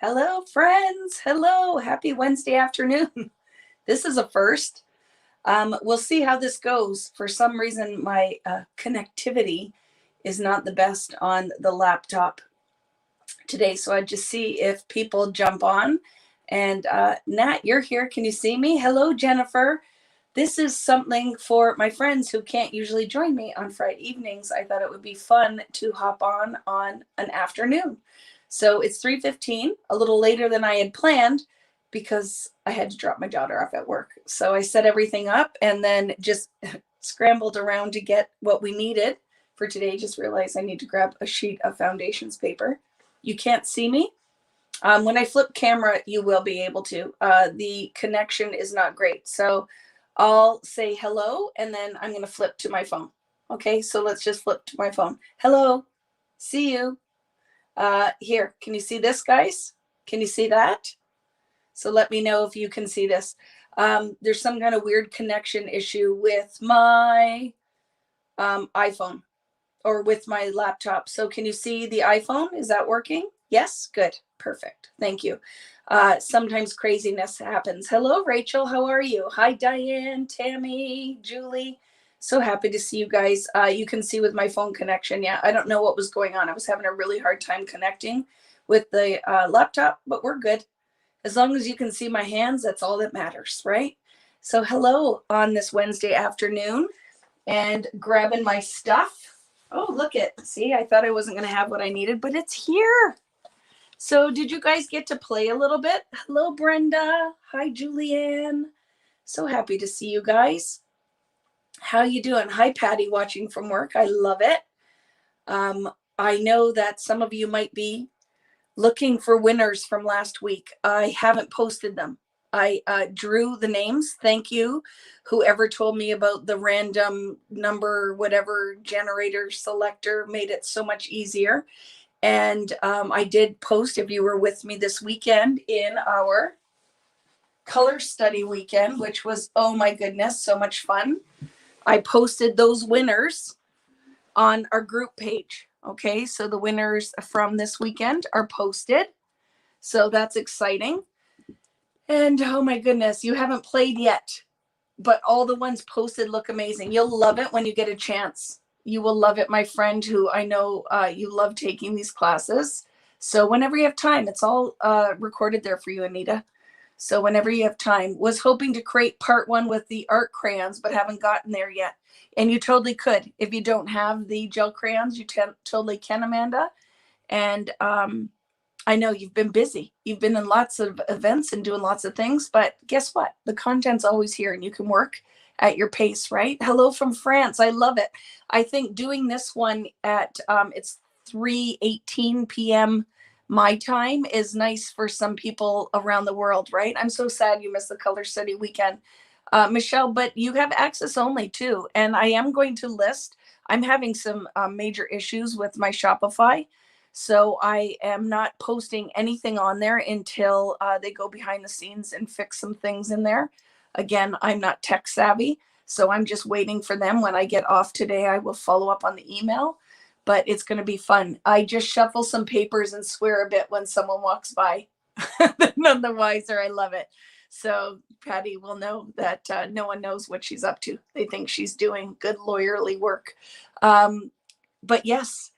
Hello, friends. Hello. Happy Wednesday afternoon. This is a first. We'll see how this goes. For some reason, my connectivity is not the best on the laptop today. So I just see if people jump on. And Nat, you're here. Can you see me? Hello, Jennifer. This is something for my friends who can't usually join me on Friday evenings. I thought it would be fun to hop on an afternoon. So it's 3:15, a little later than I had planned because I had to drop my daughter off at work. So I set everything up and then just scrambled around to get what we needed for today. Just realized I need to grab a sheet of foundations paper. You can't see me. When I flip camera, you will be able to. The connection is not great. So I'll say hello and then I'm going to flip to my phone. Okay, so let's just flip to my phone. Hello, see you. Here, can you see this, guys? Can you see that? So let me know if you can see this. There's some kind of weird connection issue with my iPhone or with my laptop. So can you see the iPhone? Is that working? Yes, good, perfect. Thank you. Sometimes craziness happens. Hello, Rachel. How are you? Hi, Diane, Tammy, Julie. So happy to see you guys. You can see with my phone connection. Yeah, I don't know what was going on. I was having a really hard time connecting with the laptop, but we're good. As long as you can see my hands, that's all that matters, right? So hello on this Wednesday afternoon and grabbing my stuff. Oh, look it. See, I thought I wasn't going to have what I needed, but it's here. So did you guys get to play a little bit? Hello, Brenda. Hi, Julianne. So happy to see you guys. How you doing? Hi, Patty, watching from work. I love it. I know that some of you might be looking for winners from last week. I haven't posted them. I drew the names. Thank you. Whoever told me about the random number, whatever generator selector made it so much easier. And I did post, if you were with me this weekend in our color study weekend, which was, oh my goodness, so much fun. I posted those winners on our group page. Okay, so the winners from this weekend are posted. So that's exciting. And oh my goodness, you haven't played yet, but all the ones posted look amazing. You'll love it when you get a chance. You will love it, my friend, who I know you love taking these classes. So whenever you have time, it's all recorded there for you, Anita. So whenever you have time, was hoping to create part one with the art crayons, but haven't gotten there yet. And you totally could. If you don't have the gel crayons, you totally can, Amanda. And I know you've been busy. You've been in lots of events and doing lots of things, but guess what? The content's always here and you can work at your pace, right? Hello from France. I love it. I think doing this one at, it's 3:18 p.m. my time is nice for some people around the world, right? I'm so sad you missed the color study weekend, Michelle, but you have access only too. And I am going to list, I'm having some major issues with my Shopify. So I am not posting anything on there until they go behind the scenes and fix some things in there. Again, I'm not tech savvy, so I'm just waiting for them. When I get off today, I will follow up on the email, but it's going to be fun. I just shuffle some papers and swear a bit when someone walks by. None the wiser. I love it. So Patty will know that no one knows what she's up to. They think she's doing good lawyerly work. But yes,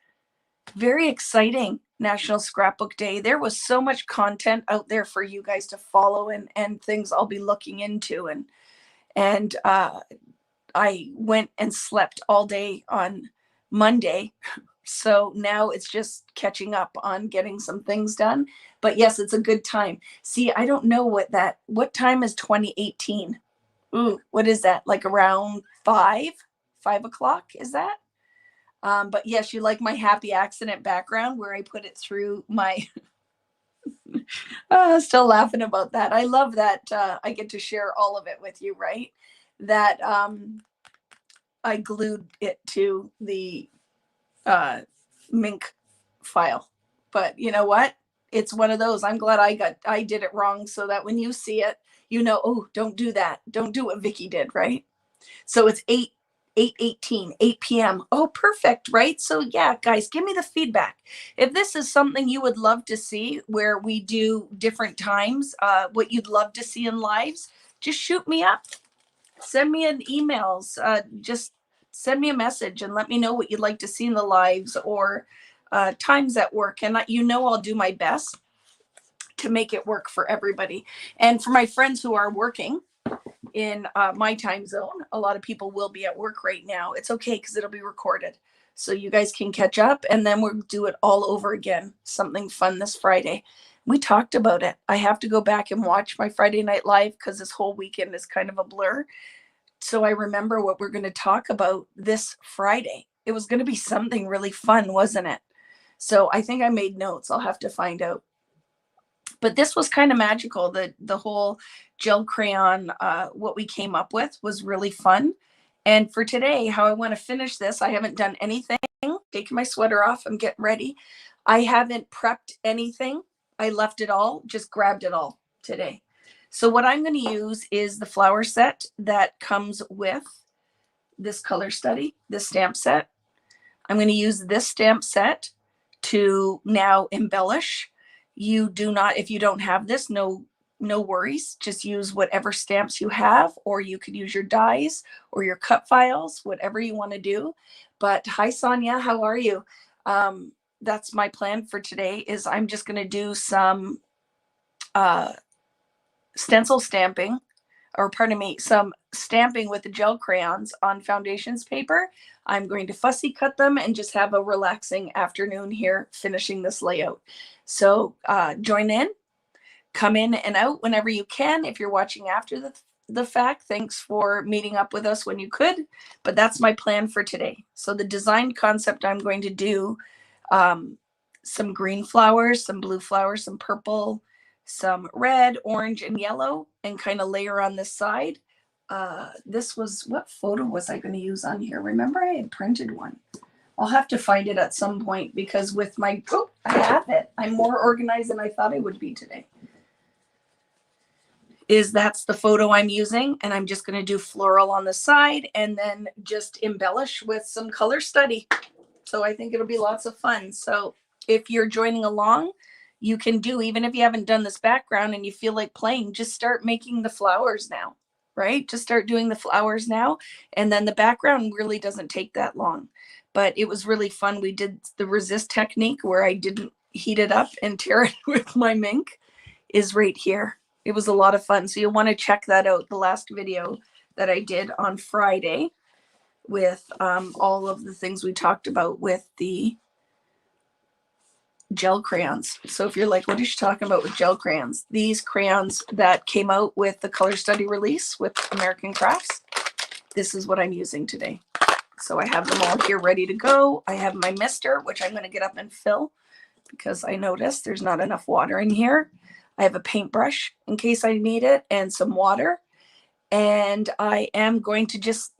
very exciting National Scrapbook Day. There was so much content out there for you guys to follow and things I'll be looking into. And I went and slept all day on Monday. So now it's just catching up on getting some things done. But yes, it's a good time. See, I don't know what time is 2018? Ooh, what is that? Like around 5 o'clock, is that? But yes, you like my happy accident background where I put it through my, still laughing about that. I love that I get to share all of it with you, right? That I glued it to the Mink file. But you know what? It's one of those. I'm glad I did it wrong so that when you see it, you know, oh, don't do that. Don't do what Vicky did, right? So it's 8 p.m. Oh, perfect, right? So yeah, guys, give me the feedback. If this is something you would love to see where we do different times, what you'd love to see in lives, just shoot me up. Send me an emails. Just send me a message and let me know what you'd like to see in the lives or times at work. And I'll do my best to make it work for everybody. And for my friends who are working in my time zone, a lot of people will be at work right now. It's okay because it'll be recorded. So you guys can catch up and then we'll do it all over again. Something fun this Friday. We talked about it. I have to go back and watch my Friday Night Live because this whole weekend is kind of a blur. So I remember what we're going to talk about this Friday. It was going to be something really fun, wasn't it? So I think I made notes. I'll have to find out. But this was kind of magical. The whole gel crayon, what we came up with was really fun. And for today, how I want to finish this, I haven't done anything. Taking my sweater off, I'm getting ready. I haven't prepped anything. I left it all, just grabbed it all today. So what I'm going to use is the flower set that comes with this color study, this stamp set. I'm going to use this stamp set to now embellish. You do not, if you don't have this, no worries. Just use whatever stamps you have, or you could use your dies or your cut files, whatever you want to do. But hi, Sonia, how are you? That's my plan for today is I'm just going to do some stencil stamping, or pardon me, some stamping with the gel crayons on foundations paper. I'm going to fussy cut them and just have a relaxing afternoon here finishing this layout. So join in, come in and out whenever you can. If you're watching after the fact, thanks for meeting up with us when you could, but that's my plan for today. So the design concept, I'm going to do some green flowers, some blue flowers, some purple, some red, orange, and yellow, and kind of layer on this side. This was, what photo was I going to use on here? Remember I had printed one. I'll have to find it at some point because with my, I have it. I'm more organized than I thought I would be today. That's the photo I'm using, and I'm just going to do floral on the side and then just embellish with some color study. So I think it'll be lots of fun. So if you're joining along, you can do, even if you haven't done this background and you feel like playing, just start making the flowers now, right? Just start doing the flowers now. And then the background really doesn't take that long, but it was really fun. We did the resist technique where I didn't heat it up and tear it with my Mink is right here. It was a lot of fun. So you'll want to check that out. The last video that I did on Friday with all of the things we talked about with the gel crayons. So if you're like, what is she talking about with gel crayons? These crayons that came out with the color study release with American Crafts, this is what I'm using today. So I have them all here ready to go. I have my mister, which I'm going to get up and fill because I noticed there's not enough water in here. I have a paintbrush in case I need it and some water. And I am going to just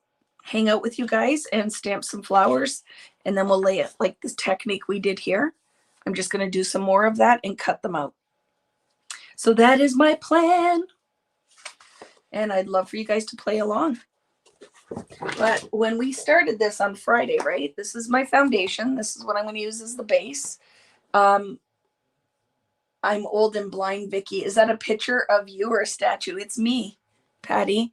hang out with you guys and stamp some flowers, and then we'll lay it like this technique we did here. I'm just going to do some more of that and cut them out. So that is my plan. And I'd love for you guys to play along. But when we started this on Friday, right? This is my foundation. This is what I'm going to use as the base. I'm old and blind, Vicky. Is that a picture of you or a statue? It's me, Patty.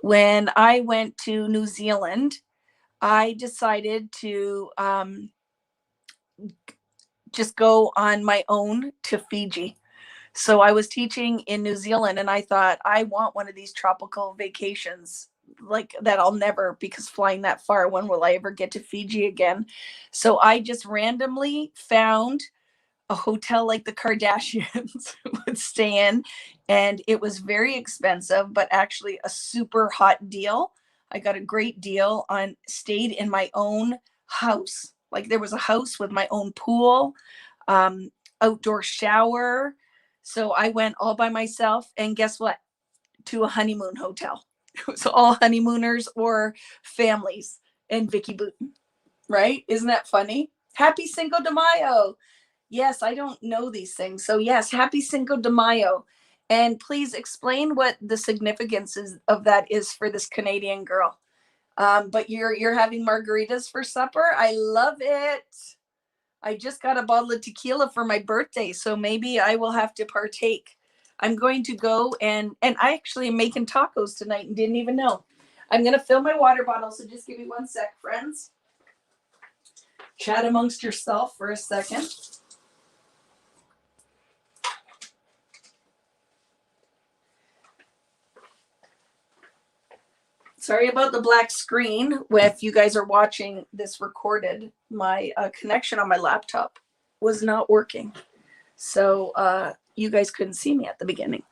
When I went to New Zealand, I decided to just go on my own to Fiji. So I was teaching in New Zealand and I thought, I want one of these tropical vacations like that. I'll never, because flying that far, when will I ever get to Fiji again? So I just randomly found a hotel like the Kardashians would stay in, and it was very expensive, but actually a super hot deal. I got a great deal on, stayed in my own house. Like there was a house with my own pool, outdoor shower. So I went all by myself, and guess what? To a honeymoon hotel. It was all honeymooners or families and Vicky Booten, right? Isn't that funny? Happy Cinco de Mayo. Yes, I don't know these things. So yes, happy Cinco de Mayo. And please explain what the significance of that is for this Canadian girl. But you're having margaritas for supper. I love it. I just got a bottle of tequila for my birthday, so maybe I will have to partake. I'm going to go and I actually am making tacos tonight and didn't even know. I'm going to fill my water bottle, so just give me one sec, friends. Chat amongst yourself for a second. Sorry about the black screen. If you guys are watching this recorded, my connection on my laptop was not working. So you guys couldn't see me at the beginning.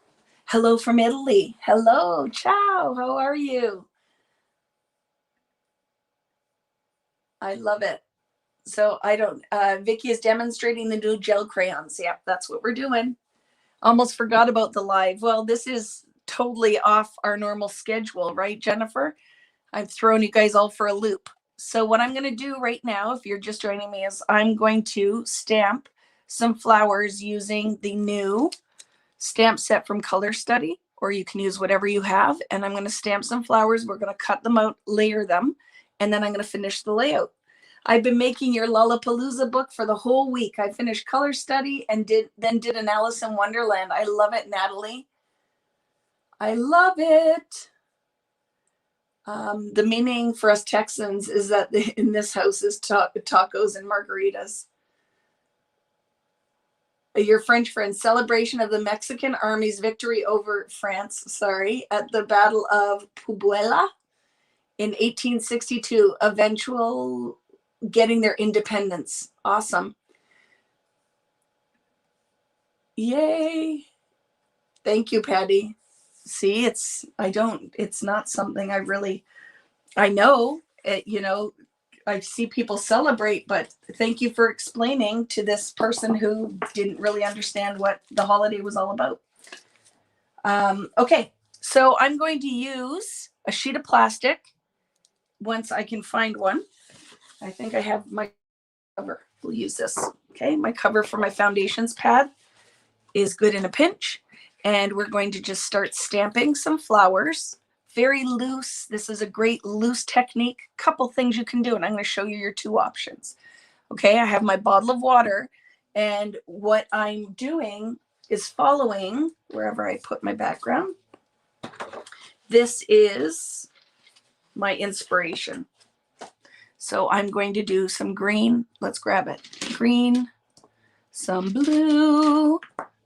Hello from Italy. Hello, ciao. How are you? I love it. So I don't, Vicky is demonstrating the new gel crayons. Yep, that's what we're doing. Almost forgot about the live. Well, this is totally off our normal schedule, right, Jennifer? I've thrown you guys all for a loop. So what I'm going to do right now, if you're just joining me, is I'm going to stamp some flowers using the new stamp set from Color Study, or you can use whatever you have. And I'm going to stamp some flowers. We're going to cut them out, layer them, and then I'm going to finish the layout. I've been making your Lollapalooza book for the whole week. I finished Color Study and did an Alice in Wonderland. I love it, Natalie. I love it. The meaning for us Texans is that in this house is tacos and margaritas. Your French friend, celebration of the Mexican army's victory over France, at the Battle of Puebla in 1862, eventual getting their independence. Awesome. Yay. Thank you, Patty. See, it's not something I know it, I see people celebrate, but thank you for explaining to this person who didn't really understand what the holiday was all about. Okay, so I'm going to use a sheet of plastic once I can find one. I think I have my cover. We'll use this. Okay, my cover for my foundations pad is good in a pinch. And we're going to just start stamping some flowers. Very loose. This is a great loose technique. Couple things you can do, and I'm going to show you your two options. Okay, I have my bottle of water, and what I'm doing is following wherever I put my background. This is my inspiration. So I'm going to do some green. Let's grab it. Green, some blue,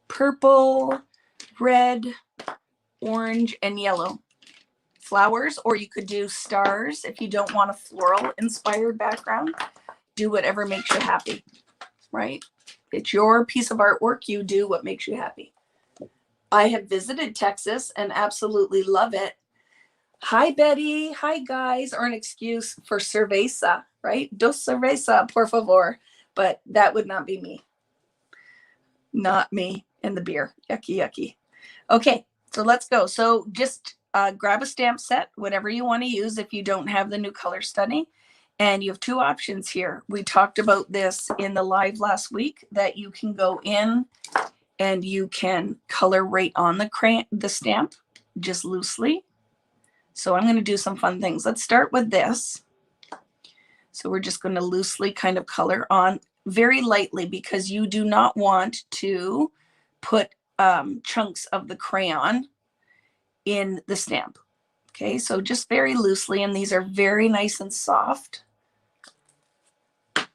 purple, red, orange, and yellow flowers, or you could do stars if you don't want a floral inspired background. Do whatever makes you happy, right? It's your piece of artwork. You do what makes you happy. I have visited Texas and absolutely love it. Hi, Betty. Hi, guys. Or an excuse for cerveza, right? Dos cerveza, por favor. But that would not be me. Not me and the beer. Yucky, yucky. Okay, so let's go. So just grab a stamp set, whatever you want to use if you don't have the new Color Study. And you have two options here. We talked about this in the live last week, that you can go in and you can color right on the stamp, just loosely. So I'm going to do some fun things. Let's start with this. So we're just going to loosely kind of color on very lightly, because you do not want to put chunks of the crayon in the stamp. Okay, so just very loosely, and these are very nice and soft.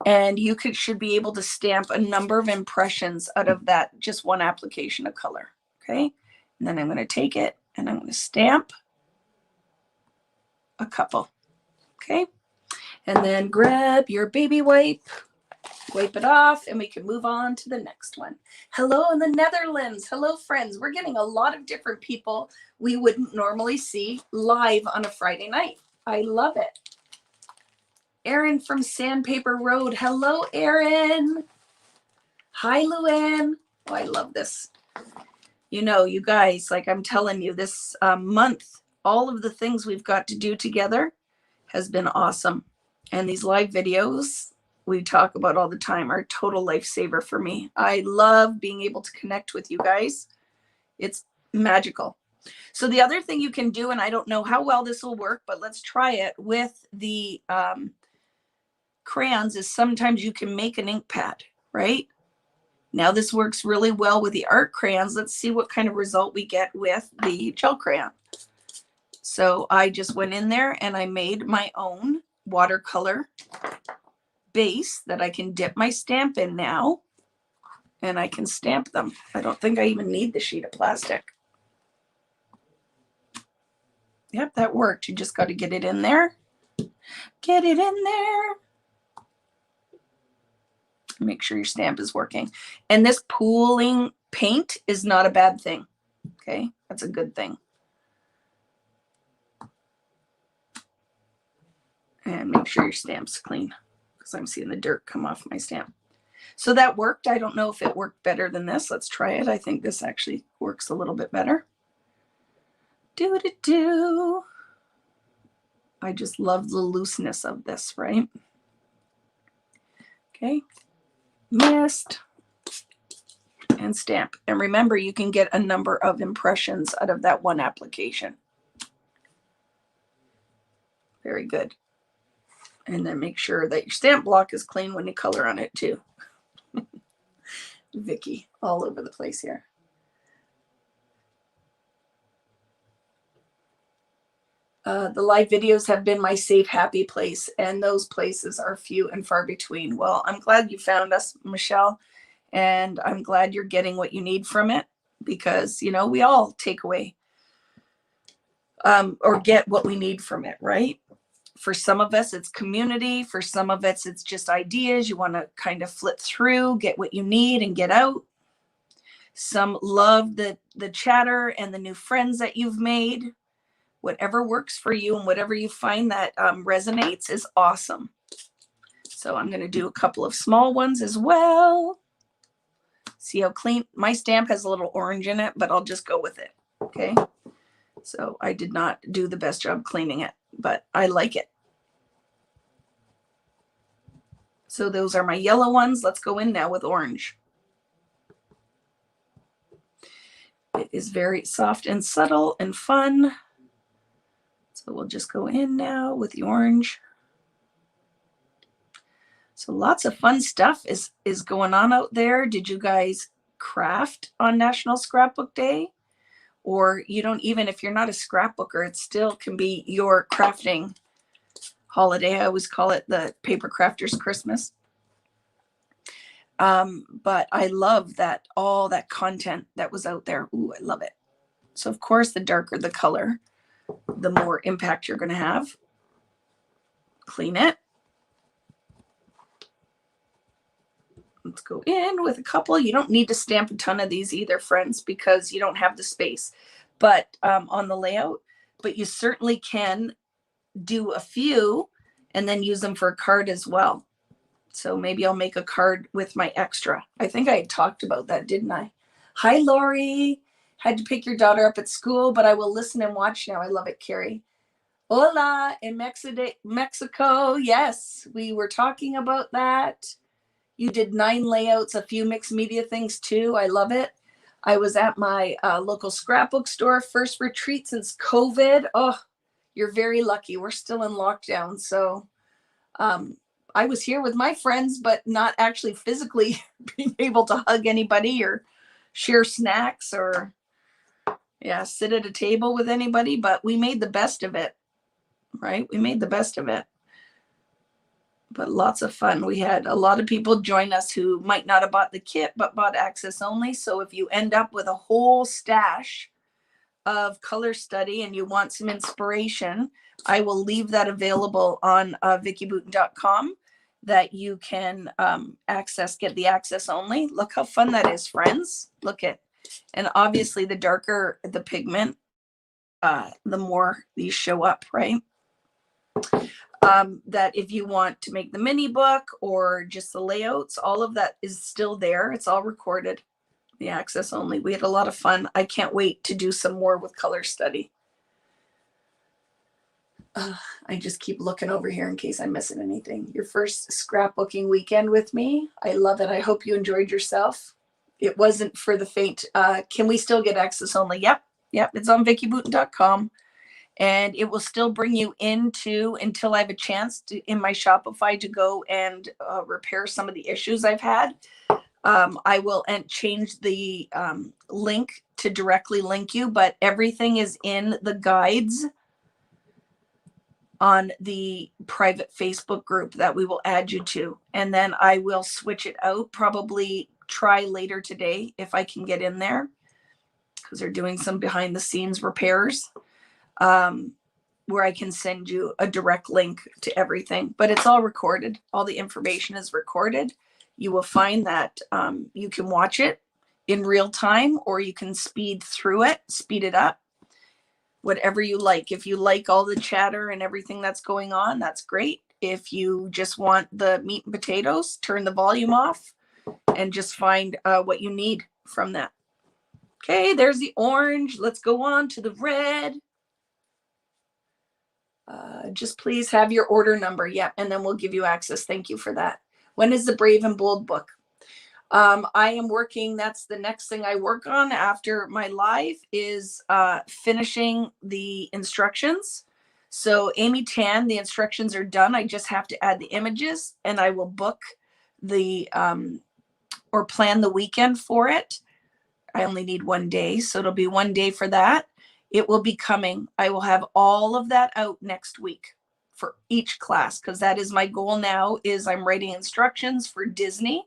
And you should be able to stamp a number of impressions out of that, just one application of color. Okay, and then I'm going to take it and I'm going to stamp a couple. Okay, and then grab your baby wipe. Wipe it off, and we can move on to the next one. Hello in the Netherlands. Hello, friends. We're getting a lot of different people we wouldn't normally see live on a Friday night. I love it. Erin from Sandpaper Road. Hello, Erin. Hi, Luann. Oh, I love this. You guys, like I'm telling you, this month, all of the things we've got to do together has been awesome. And these live videos we talk about all the time are a total lifesaver for me. I love being able to connect with you guys. It's magical. So the other thing you can do, and I don't know how well this will work, but let's try it with the crayons, is sometimes you can make an ink pad, right? Now this works really well with the art crayons. Let's see what kind of result we get with the gel crayon. So I just went in there and I made my own watercolor base that I can dip my stamp in now, and I can stamp them. I don't think I even need the sheet of plastic. Yep, that worked. You just got to get it in there. Get it in there. Make sure your stamp is working. And this pooling paint is not a bad thing. Okay, that's a good thing. And make sure your stamp's clean, because I'm seeing the dirt come off my stamp. So that worked. I don't know if it worked better than this. Let's try it. I think this actually works a little bit better. Do-do-do. I just love the looseness of this, right? Okay. Mist and stamp. And remember, you can get a number of impressions out of that one application. Very good. And then make sure that your stamp block is clean when you color on it too. Vicky, all over the place here. The live videos have been my safe, happy place, and those places are few and far between. Well, I'm glad you found us, Michelle, and I'm glad you're getting what you need from it, because, you know, we all take away or get what we need from it, right? For some of us, it's community. For some of us, it's just ideas. You want to kind of flip through, get what you need and get out. Some love the chatter and the new friends that you've made. Whatever works for you and whatever you find that resonates is awesome. So I'm going to do a couple of small ones as well. See how clean my stamp has a little orange in it, but I'll just go with it. Okay. So I did not do the best job cleaning it, but I like it. So those are my yellow ones. Let's go in now with orange. It is very soft and subtle and fun. So we'll just go in now with the orange. So lots of fun stuff is going on out there. Did you guys craft on National Scrapbook Day? Or you don't even, if you're not a scrapbooker, it still can be your crafting holiday. I always call it the Paper Crafters Christmas. But I love that, all that content that was out there. Ooh, I love it. So of course, the darker the color, the more impact you're going to have. Clean it. Let's go in with a couple. You don't need to stamp a ton of these either, friends, because you don't have the space, but on the layout, but you certainly can do a few and then use them for a card as well. So maybe I'll make a card with my extra. I think I had talked about that, didn't I? Hi, Lori. Had to pick your daughter up at school, but I will listen and watch now. I love it, Carrie. Hola in Mexico. Yes, we were talking about that. You did 9 layouts, a few mixed media things too. I love it. I was at my local scrapbook store, first retreat since COVID. Oh, you're very lucky. We're still in lockdown. So I was here with my friends, but not actually physically being able to hug anybody or share snacks or sit at a table with anybody. But we made the best of it, right? We made the best of it. But lots of fun. We had a lot of people join us who might not have bought the kit, but bought access only. So if you end up with a whole stash of color study and you want some inspiration, I will leave that available on vickybooten.com that you can get the access only. Look how fun that is, friends. Look at, and obviously the darker the pigment, the more these show up, right? That if you want to make the mini book or just the layouts, all of that is still there. It's all recorded, the access only. We had a lot of fun. I can't wait to do some more with color study. I just keep looking over here in case I'm missing anything. Your first scrapbooking weekend with me. I love it. I hope you enjoyed yourself. It wasn't for the faint. Can we still get access only? Yep. Yep, it's on vickybooten.com. And it will still bring you into until I have a chance to, in my Shopify, to go and repair some of the issues I've had. I will change the link to directly link you, but everything is in the guides on the private Facebook group that we will add you to. And then I will switch it out, probably try later today if I can get in there, because they're doing some behind the scenes repairs, where I can send you a direct link to everything. But it's all recorded. All the information is recorded. You will find that you can watch it in real time, or you can speed it up, whatever you like. If you like all the chatter and everything that's going on, that's great. If you just want the meat and potatoes, turn the volume off and just find what you need from that. Okay, there's the orange. Let's go on to the red. Just please have your order number. Yep, and then we'll give you access. Thank you for that. When is the Brave and Bold book? I am working, that's the next thing I work on after my live, is finishing the instructions. So Amy Tan, the instructions are done. I just have to add the images, and I will book the or plan the weekend for it. I only need 1 day, so it'll be 1 day for that. It will be coming. I will have all of that out next week for each class, because that is my goal now. Is I'm writing instructions for Disney,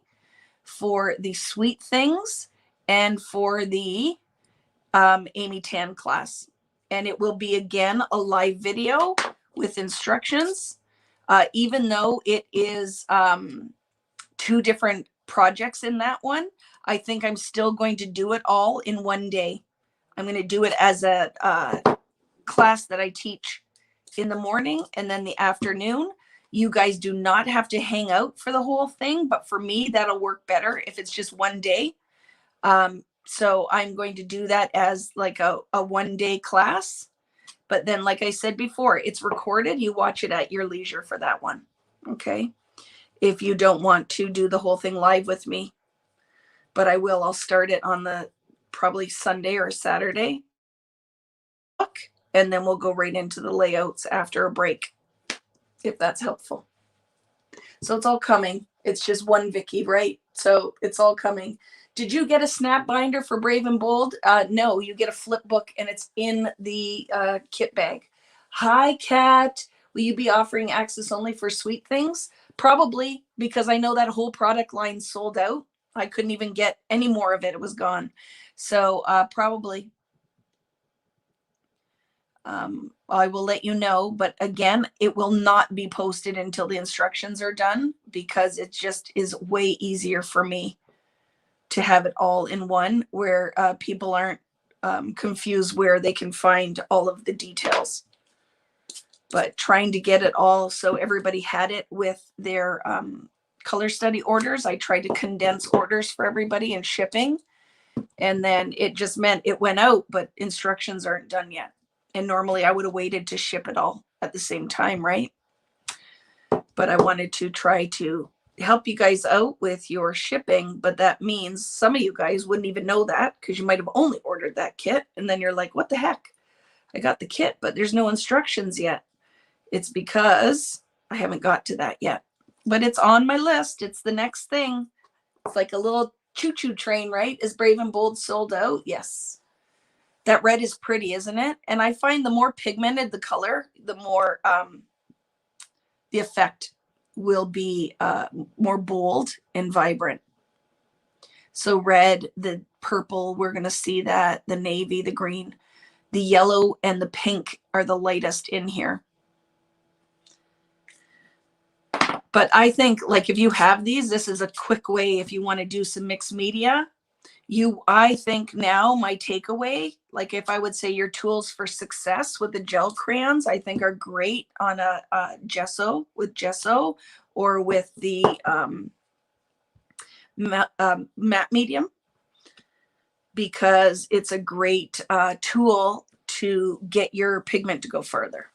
for the sweet things, and for the Amy Tan class. And it will be, again, a live video with instructions. Even though it is 2 different projects in that one, I think I'm still going to do it all in 1 day. I'm going to do it as a class that I teach in the morning and then the afternoon. You guys do not have to hang out for the whole thing, but for me, that'll work better if it's just 1 day. So I'm going to do that as like a 1 day class. But then, like I said before, it's recorded. You watch it at your leisure for that one. Okay. If you don't want to do the whole thing live with me, but I'll start it on the probably Sunday or Saturday. And then we'll go right into the layouts after a break, if that's helpful. So it's all coming. It's just one Vicky, right? So it's all coming. Did you get a snap binder for Brave and Bold? No, you get a flip book, and it's in the kit bag. Hi, Kat. Will you be offering access only for sweet things? Probably, because I know that whole product line sold out. I couldn't even get any more of it. It was gone. So probably. I will let you know, but again, it will not be posted until the instructions are done, because it just is way easier for me to have it all in one, where people aren't confused where they can find all of the details. But trying to get it all so everybody had it with their color study orders, I tried to condense orders for everybody and shipping. And then it just meant it went out, but instructions aren't done yet. And normally I would have waited to ship it all at the same time, right? But I wanted to try to help you guys out with your shipping, but that means some of you guys wouldn't even know that, because you might have only ordered that kit, and then you're like, what the heck? I got the kit, but there's no instructions yet. It's because I haven't got to that yet, but it's on my list. It's the next thing. It's like a little choo-choo train, right? Is Brave and Bold sold out? Yes. That red is pretty, isn't it? And I find the more pigmented the color, the more the effect will be more bold and vibrant. So red, the purple, we're going to see that, the navy, the green, the yellow, and the pink are the lightest in here. But I think, like, if you have these, this is a quick way if you want to do some mixed media. I think now my takeaway, like if I would say your tools for success with the gel crayons, I think are great on a gesso, or with the matte medium, because it's a great tool to get your pigment to go further.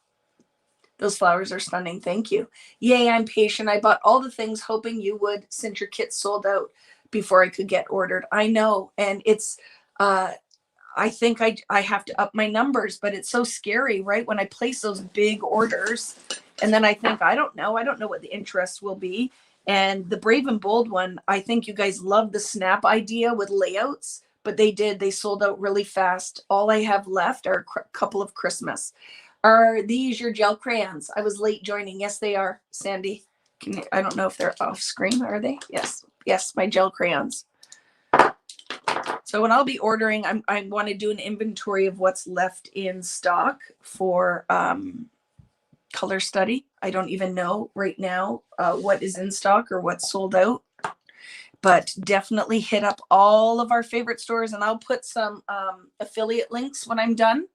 Those flowers are stunning. Thank you. Yay, I'm patient. I bought all the things hoping you would, since your kit sold out before I could get ordered. I know. And it's, I think I have to up my numbers, but it's so scary, right? When I place those big orders and then I think, I don't know what the interest will be. And the Brave and Bold one, I think you guys love the snap idea with layouts, but they sold out really fast. All I have left are a couple of Christmas. Are these your gel crayons? I was late joining. Yes, they are, Sandy. I don't know if they're off screen. Are they? Yes. Yes, my gel crayons. So when I'll be ordering, I want to do an inventory of what's left in stock for color study. I don't even know right now what is in stock or what's sold out, but definitely hit up all of our favorite stores, and I'll put some affiliate links when I'm done.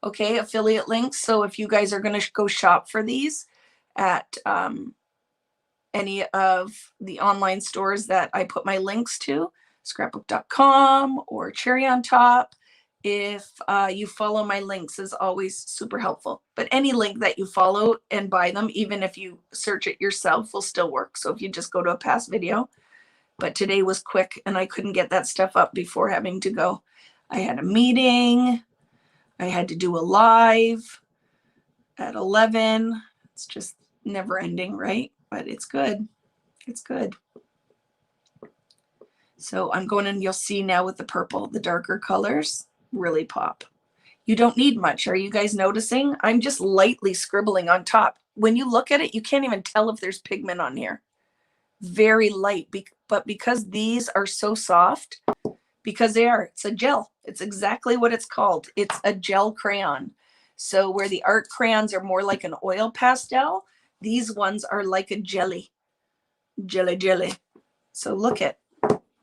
Okay, affiliate links. So if you guys are going to go shop for these at any of the online stores that I put my links to, scrapbook.com or Cherry on Top, if you follow my links is always super helpful. But any link that you follow and buy them, even if you search it yourself, will still work. So if you just go to a past video, but today was quick and I couldn't get that stuff up before having to go. I had a meeting. I had to do a live at 11. It's just never ending, right? But it's good. It's good. So I'm going, and you'll see now with the purple, the darker colors really pop. You don't need much. Are you guys noticing? I'm just lightly scribbling on top. When you look at it, you can't even tell if there's pigment on here. Very light, but because these are so soft, because they are, it's a gel. It's exactly what it's called. It's a gel crayon. So where the art crayons are more like an oil pastel, these ones are like a jelly. Jelly. So look at,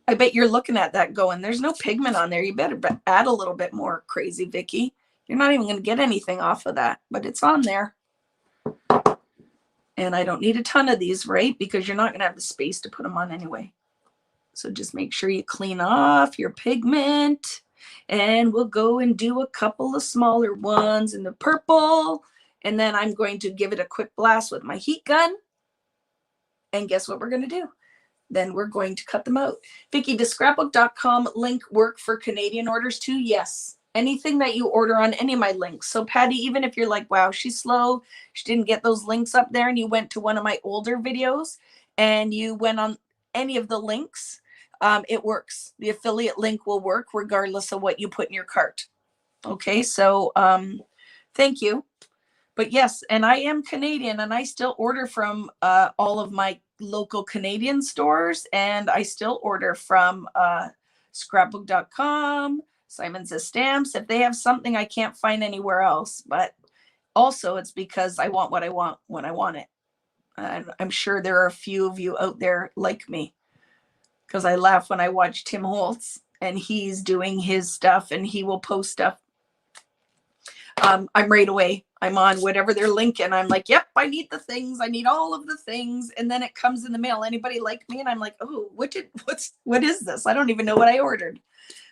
I bet you're looking at that going, there's no pigment on there. You better add a little bit more, crazy Vicky. You're not even going to get anything off of that, but it's on there. And I don't need a ton of these, right? Because you're not going to have the space to put them on anyway. So just make sure you clean off your pigment, and we'll go and do a couple of smaller ones in the purple. And then I'm going to give it a quick blast with my heat gun. And guess what we're going to do? Then we're going to cut them out. Vicki, does scrapbook.com link work for Canadian orders too? Yes. Anything that you order on any of my links. So Patty, even if you're like, wow, she's slow, she didn't get those links up there, and you went to one of my older videos and you went on any of the links, it works. The affiliate link will work regardless of what you put in your cart. Okay, so thank you. But yes, and I am Canadian, and I still order from all of my local Canadian stores, and I still order from scrapbook.com, Simon Says Stamps, if they have something I can't find anywhere else. But also it's because I want what I want when I want it. And I'm sure there are a few of you out there like me, because I laugh when I watch Tim Holtz and he's doing his stuff and he will post stuff. I'm right away. I'm on whatever they're linking. I'm like, yep, I need the things. I need all of the things. And then it comes in the mail. Anybody like me? And I'm like, oh, what is this? I don't even know what I ordered.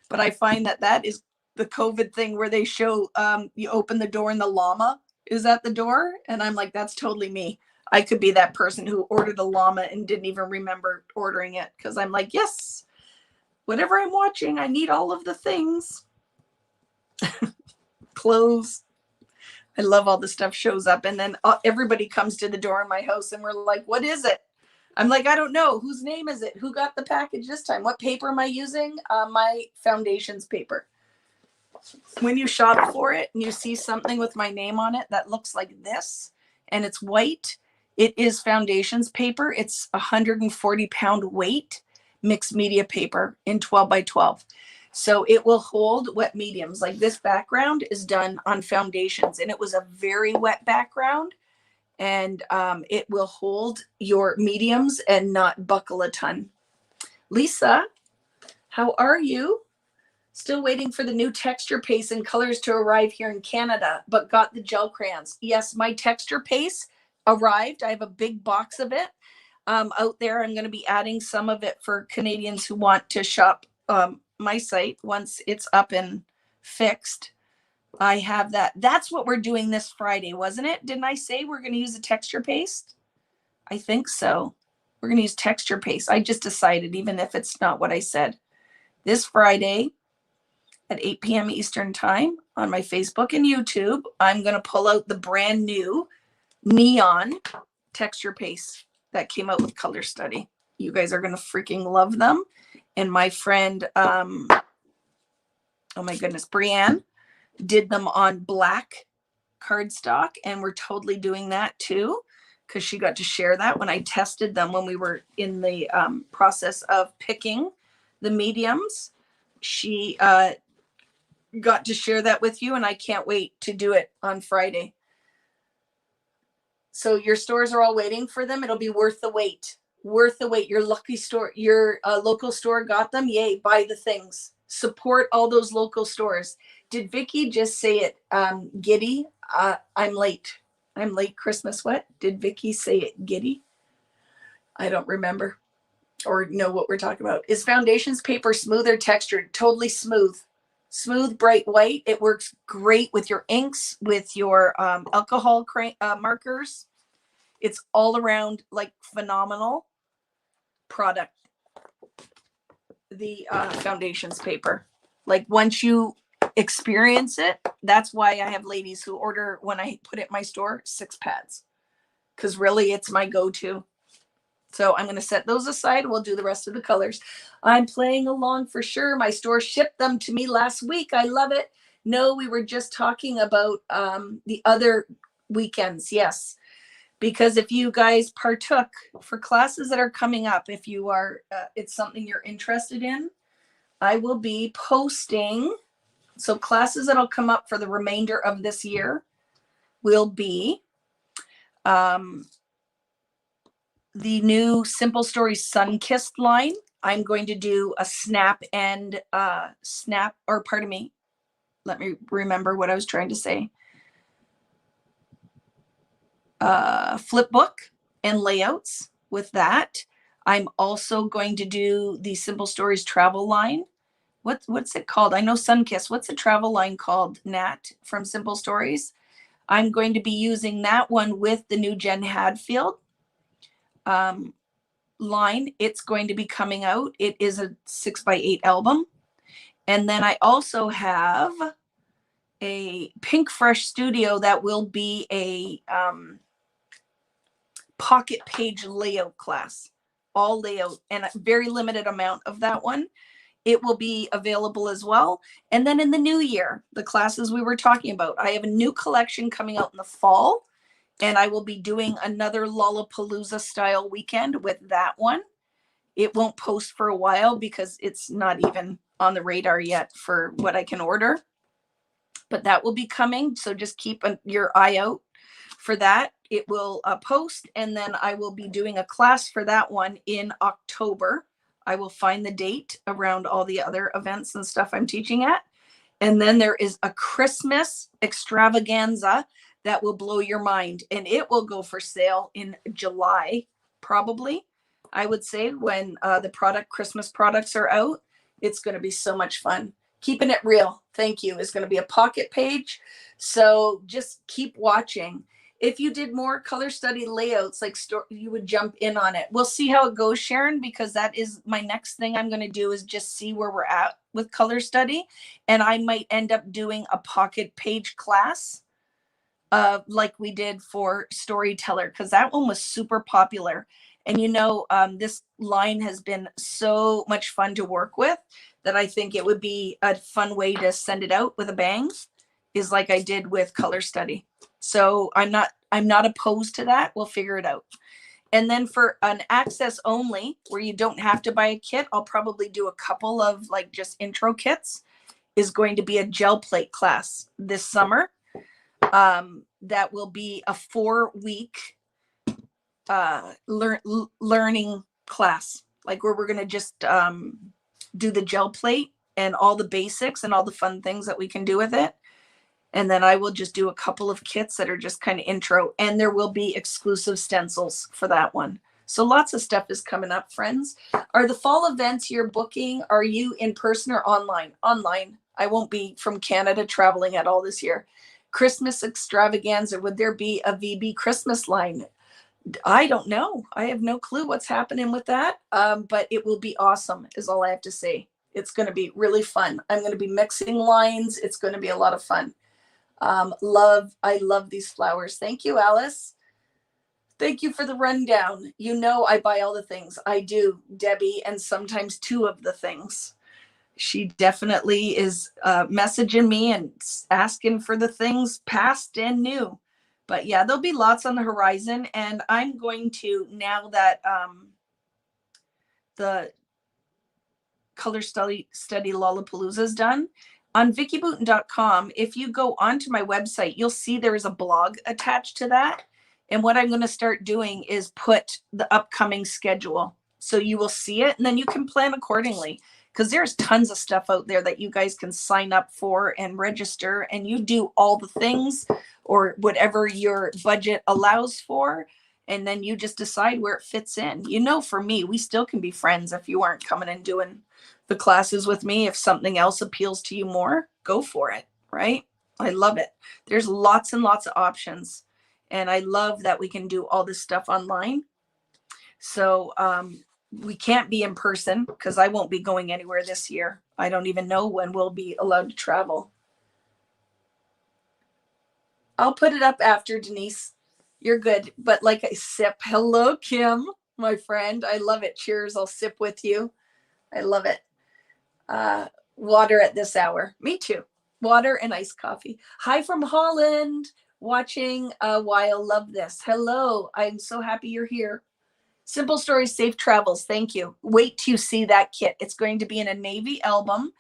But I find that is the COVID thing where they show you open the door and the llama is at the door. And I'm like, that's totally me. I could be that person who ordered a llama and didn't even remember ordering it, because I'm like, yes, whatever I'm watching, I need all of the things. Clothes. I love all the stuff shows up, and then everybody comes to the door in my house and we're like, what is it? I'm like, I don't know. Whose name is it? Who got the package this time? What paper am I using? My foundations paper. When you shop for it and you see something with my name on it that looks like this and it's white, it is foundations paper. It's 140-pound weight mixed media paper in 12 by 12. So it will hold wet mediums. Like this background is done on foundations, and it was a very wet background, and it will hold your mediums and not buckle a ton. Lisa, how are you? Still waiting for the new texture paste and colors to arrive here in Canada, but got the gel crayons. Yes, my texture paste arrived. I have a big box of it out there. I'm going to be adding some of it for Canadians who want to shop my site once it's up and fixed. I have that. That's what we're doing this Friday, wasn't it? Didn't I say we're going to use a texture paste? I think so. We're going to use texture paste. I just decided, even if it's not what I said. This Friday at 8 p.m. Eastern time on my Facebook and YouTube. I'm going to pull out the brand new neon texture paste that came out with Color Study. You guys are going to freaking love them. And my friend, oh my goodness, Brienne did them on black cardstock, and we're totally doing that too, because she got to share that when I tested them when we were in the process of picking the mediums. She got to share that with you, and I can't wait to do it on Friday. So your stores are all waiting for them. It'll be worth the wait. Worth the wait. Your lucky store, your local store got them. Yay, buy the things. Support all those local stores. Did Vicky just say it? Giddy? I'm late. I'm late Christmas. What? Did Vicky say it giddy? I don't remember or know what we're talking about. Is foundations paper smooth or textured? Totally smooth. Smooth, bright white. It works great with your inks, with your alcohol markers. It's all around like phenomenal product. The foundations paper. Like once you experience it, that's why I have ladies who order, when I put it in my store, 6 pads. Because really it's my go-to. So I'm going to set those aside. We'll do the rest of the colors. I'm playing along for sure. My store shipped them to me last week. I love it. No, we were just talking about the other weekends. Yes. Because if you guys partook for classes that are coming up, if you are, it's something you're interested in, I will be posting. So classes that'll come up for the remainder of this year will be the new Simple Stories Sun-Kissed line. I'm going to do a snap and pardon me. Let me remember what I was trying to say. Flip book and layouts with that. I'm also going to do the Simple Stories travel line. What's it called? I know Sun-Kissed. What's the travel line called, Nat, from Simple Stories? I'm going to be using that one with the new Jen Hadfield line. It's going to be coming out. It is a 6x8 album. And then I also have a Pink Fresh Studio that will be a pocket page layout class, all layout, and a very limited amount of that one. It will be available as well. And then in the new year, the classes we were talking about, I have a new collection coming out in the fall, and I will be doing another Lollapalooza style weekend with that one. It won't post for a while because it's not even on the radar yet for what I can order, but that will be coming. So just keep your eye out for that. It will post, and then I will be doing a class for that one in October. I will find the date around all the other events and stuff I'm teaching at. And then there is a Christmas extravaganza that will blow your mind, and it will go for sale in July, probably. I would say when the Christmas products are out. It's going to be so much fun. Keeping it real, thank you, is going to be a pocket page. So just keep watching. If you did more Color Study layouts, like you would jump in on it. We'll see how it goes, Sharon, because that is my next thing I'm going to do, is just see where we're at with Color Study. And I might end up doing a pocket page class like we did for Storyteller, because that one was super popular. And you know, this line has been so much fun to work with that I think it would be a fun way to send it out with a bang, is like I did with Color Study. So I'm not opposed to that. We'll figure it out. And then for an access only, where you don't have to buy a kit, I'll probably do a couple of like just intro kits, is going to be a gel plate class this summer. That will be a 4-week learning class, like where we're going to just do the gel plate and all the basics and all the fun things that we can do with it. And then I will just do a couple of kits that are just kind of intro, and there will be exclusive stencils for that one. So lots of stuff is coming up, friends. Are the fall events you're booking, are you in person or online? Online. I won't be from Canada traveling at all this year. Christmas extravaganza. Would there be a VB Christmas line? I don't know. I have no clue what's happening with that. But it will be awesome, is all I have to say. It's going to be really fun. I'm going to be mixing lines. It's going to be a lot of fun. I love these flowers. Thank you, Alice. Thank you for the rundown. You know, I buy all the things. I do, Debbie, and sometimes two of the things. She definitely is messaging me and asking for the things past and new. But yeah, there'll be lots on the horizon. And I'm going to, now that the color study Lollapalooza is done, on vickybooten.com, if you go onto my website, you'll see there is a blog attached to that. And what I'm going to start doing is put the upcoming schedule. So you will see it and then you can plan accordingly, because there's tons of stuff out there that you guys can sign up for and register, and you do all the things or whatever your budget allows for. And then you just decide where it fits in. You know, for me, we still can be friends if you aren't coming and doing the classes with me. If something else appeals to you more, go for it, right? I love it. There's lots and lots of options. And I love that we can do all this stuff online. So we can't be in person because I won't be going anywhere this year. I don't even know when we'll be allowed to travel. I'll put it up after, Denise. You're good. But like I sip. Hello, Kim, my friend. I love it. Cheers. I'll sip with you. I love it. Water at this hour. Me too. Water and iced coffee. Hi from Holland. Watching a while. Love this. Hello. I'm so happy you're here. Simple Stories, Safe Travels. Thank you. Wait till you see that kit. It's going to be in a navy album.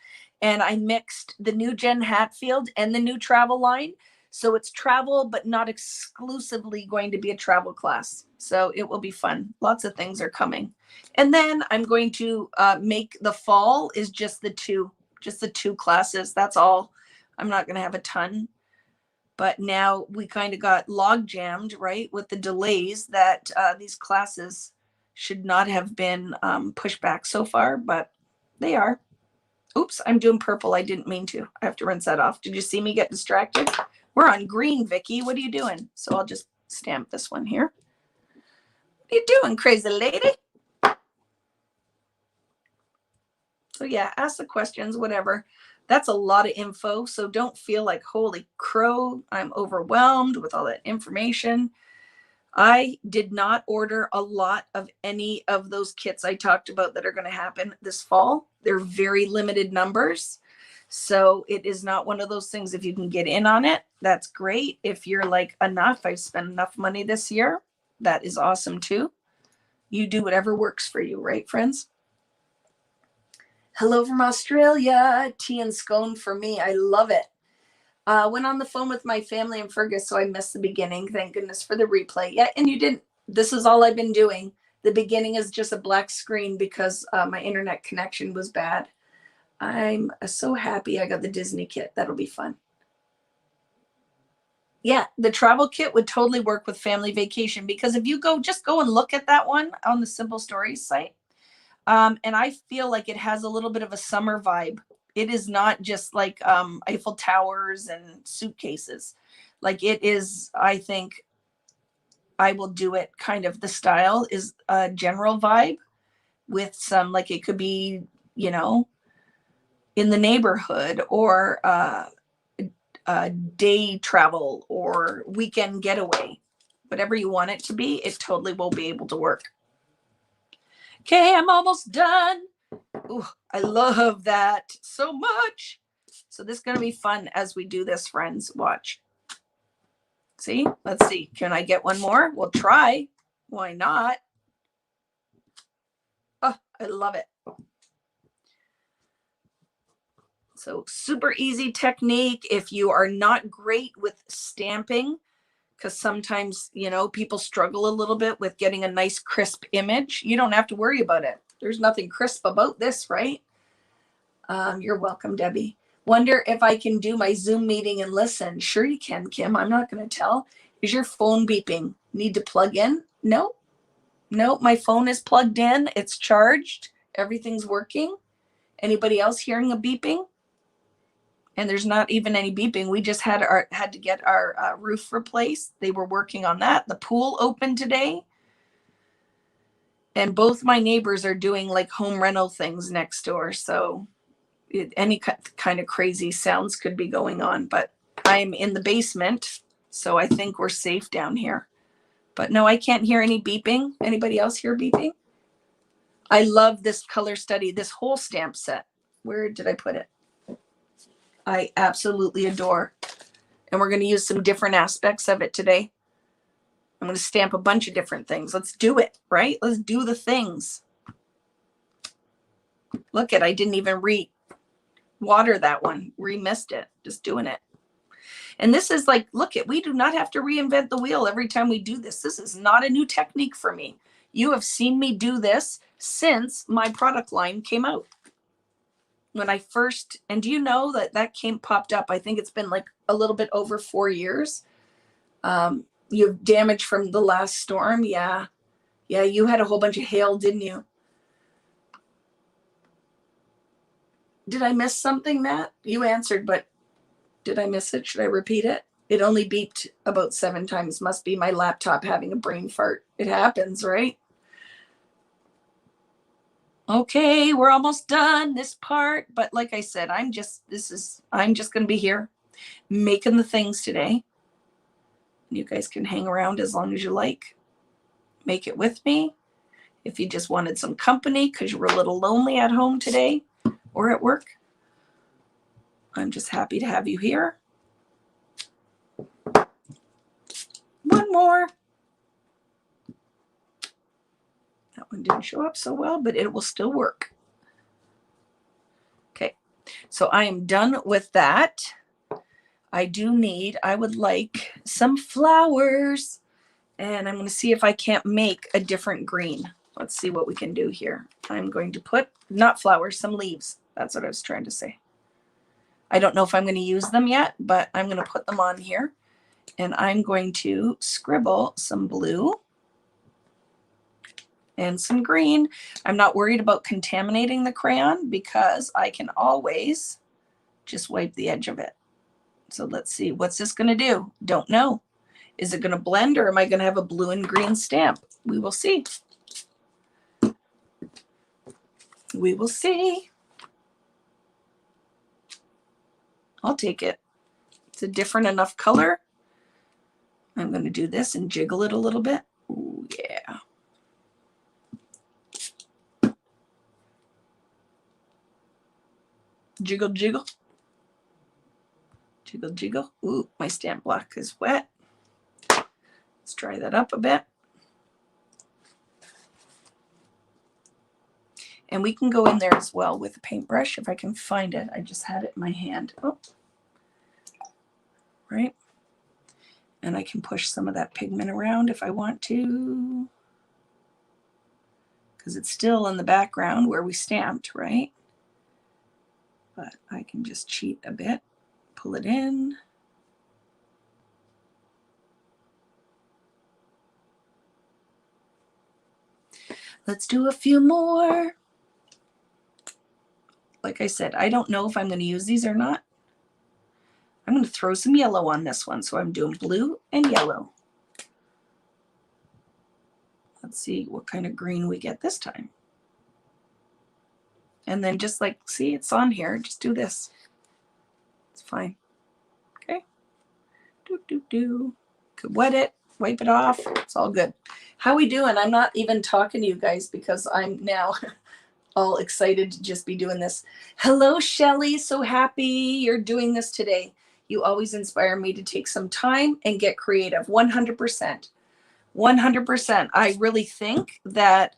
And I mixed the new Jen Hatfield and the new travel line. So it's travel, but not exclusively going to be a travel class. So it will be fun. Lots of things are coming. And then I'm going to make the fall is just the two classes. That's all. I'm not going to have a ton. But now we kind of got log jammed, right, with the delays that these classes should not have been pushed back so far, but they are. Oops, I'm doing purple. I didn't mean to. I have to rinse that off. Did you see me get distracted? We're on green, Vicky. What are you doing? So I'll just stamp this one here. What are you doing, crazy lady? So yeah, ask the questions, whatever. That's a lot of info. So don't feel like, holy crow, I'm overwhelmed with all that information. I did not order a lot of any of those kits I talked about that are going to happen this fall. They're very limited numbers. So it is not one of those things. If you can get in on it, that's great. If you're like, enough, I've spent enough money this year, that is awesome too. You do whatever works for you, right, friends? Hello from Australia. Tea and scone for me. I love it. Went on the phone with my family in Fergus, so I missed the beginning. Thank goodness for the replay. Yeah, and you didn't. This is all I've been doing. The beginning is just a black screen because my internet connection was bad. I'm so happy I got the Disney kit. That'll be fun. Yeah, the travel kit would totally work with family vacation, because if you just go and look at that one on the Simple Stories site. And I feel like it has a little bit of a summer vibe. It is not just like Eiffel Towers and suitcases. Like it is, I think I will do it kind of, the style is a general vibe with some, like it could be, you know, in the neighborhood, or day travel or weekend getaway. Whatever you want it to be, it totally will be able to work. Okay, I'm almost done. Ooh, I love that so much. So this is going to be fun as we do this, friends. Watch. See? Let's see. Can I get one more? We'll try. Why not? Oh, I love it. So super easy technique. If you are not great with stamping, because sometimes, you know, people struggle a little bit with getting a nice crisp image, you don't have to worry about it. There's nothing crisp about this, right? You're welcome, Debbie. Wonder if I can do my Zoom meeting and listen. Sure you can, Kim. I'm not going to tell. Is your phone beeping? Need to plug in? No. No, my phone is plugged in. It's charged. Everything's working. Anybody else hearing a beeping? And there's not even any beeping. We just had to get our roof replaced. They were working on that. The pool opened today. And both my neighbors are doing like home rental things next door. So any kind of crazy sounds could be going on, but I'm in the basement, so I think we're safe down here. But no, I can't hear any beeping. Anybody else hear beeping? I love this color study, this whole stamp set. Where did I put it? I absolutely adore. And we're going to use some different aspects of it today. I'm going to stamp a bunch of different things. Let's do it, right? Let's do the things. Look at, I didn't even water that one. Remissed it. Just doing it. And this is like, look at, we do not have to reinvent the wheel every time we do this. This is not a new technique for me. You have seen me do this since my product line came out. When I first, and do you know that popped up? I think it's been like a little bit over 4 years. You have damage from the last storm. Yeah. Yeah. You had a whole bunch of hail, didn't you? Did I miss something, Matt? You answered, but did I miss it? Should I repeat it? It only beeped about 7 times. Must be my laptop having a brain fart. It happens, right? Okay, we're almost done this part. But like I said, I'm just going to be here making the things today. You guys can hang around as long as you like. Make it with me. If you just wanted some company because you were a little lonely at home today or at work, I'm just happy to have you here. One more. That one didn't show up so well, but it will still work. Okay, so I am done with that. I would like some flowers, and I'm going to see if I can't make a different green. Let's see what we can do here. I'm going to put, not flowers, some leaves. That's what I was trying to say. I don't know if I'm going to use them yet, but I'm going to put them on here, and I'm going to scribble some blue and some green. I'm not worried about contaminating the crayon because I can always just wipe the edge of it. So let's see, what's this going to do? Don't know. Is it going to blend, or am I going to have a blue and green stamp? We will see. We will see. I'll take it. It's a different enough color. I'm going to do this and jiggle it a little bit. Ooh, yeah. Jiggle, jiggle. Jiggle, jiggle. Ooh, my stamp block is wet. Let's dry that up a bit. And we can go in there as well with a paintbrush if I can find it. I just had it in my hand. Oh. Right. And I can push some of that pigment around if I want to, because it's still in the background where we stamped, right? But I can just cheat a bit, pull it in. Let's do a few more. Like I said, I don't know if I'm going to use these or not. I'm going to throw some yellow on this one. So I'm doing blue and yellow. Let's see what kind of green we get this time. And then just like, see, it's on here. Just do this. It's fine. Okay. Could wet it, wipe it off. It's all good. How we doing? I'm not even talking to you guys because I'm now all excited to just be doing this. Hello, Shelly. So happy you're doing this today. You always inspire me to take some time and get creative. 100%. 100%. I really think that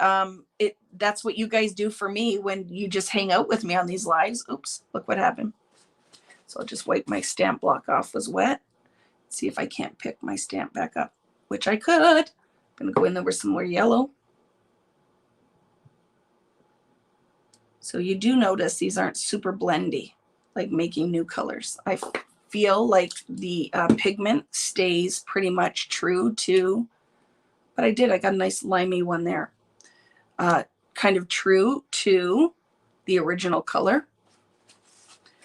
that's what you guys do for me when you just hang out with me on these lives. Oops, look what happened. So I'll just wipe my stamp block off. Was wet. See if I can't pick my stamp back up, which I could. I'm going to go in there with some more yellow. So you do notice these aren't super blendy, like making new colors. I feel like the pigment stays pretty much true to, but I got a nice limey one there. Kind of true to the original color.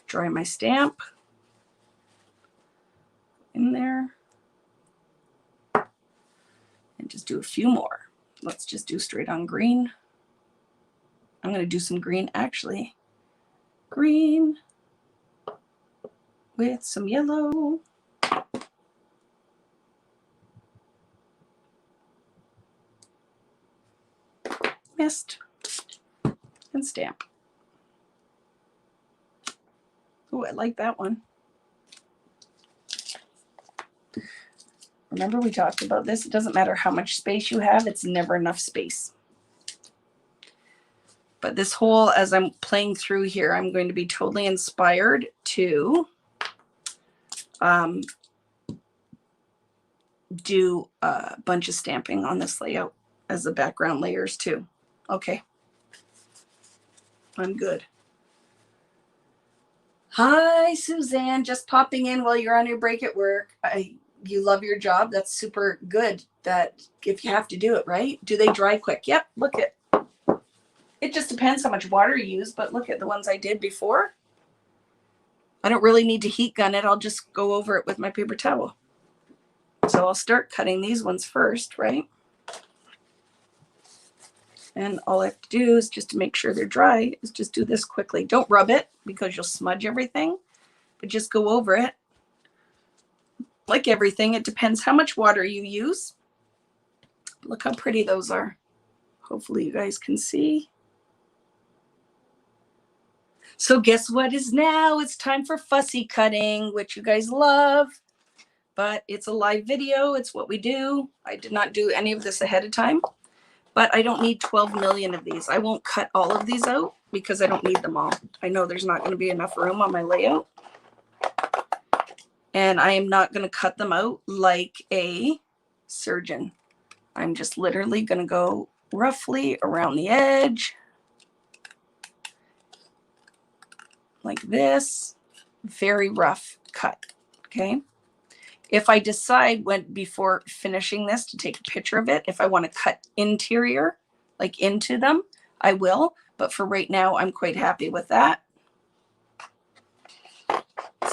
Dry my stamp in there. And just do a few more. Let's just do straight on green. I'm going to do some green actually green with some yellow. Mist and stamp. Oh, I like that one. Remember we talked about this? It doesn't matter how much space you have, it's never enough space. But this whole, as I'm playing through here, I'm going to be totally inspired to do a bunch of stamping on this layout as the background layers too. Okay. I'm good. Hi, Suzanne. Just popping in while you're on your break at work. You love your job. That's super good. That if you have to do it, right? Do they dry quick? Yep. Look at. It just depends how much water you use, but look at the ones I did before. I don't really need to heat gun it. I'll just go over it with my paper towel. So I'll start cutting these ones first, right? And all I have to do is just to make sure they're dry is just do this quickly. Don't rub it because you'll smudge everything, but just go over it. Like everything, it depends how much water you use. Look how pretty those are. Hopefully you guys can see. So guess what is now? It's time for fussy cutting, which you guys love, but it's a live video. It's what we do. I did not do any of this ahead of time, but I don't need 12 million of these. I won't cut all of these out because I don't need them all. I know there's not going to be enough room on my layout. And I am not going to cut them out like a surgeon. I'm just literally going to go roughly around the edge. Like this, very rough cut, okay? If I decide before finishing this to take a picture of it, if I want to cut interior, like into them, I will. But for right now, I'm quite happy with that.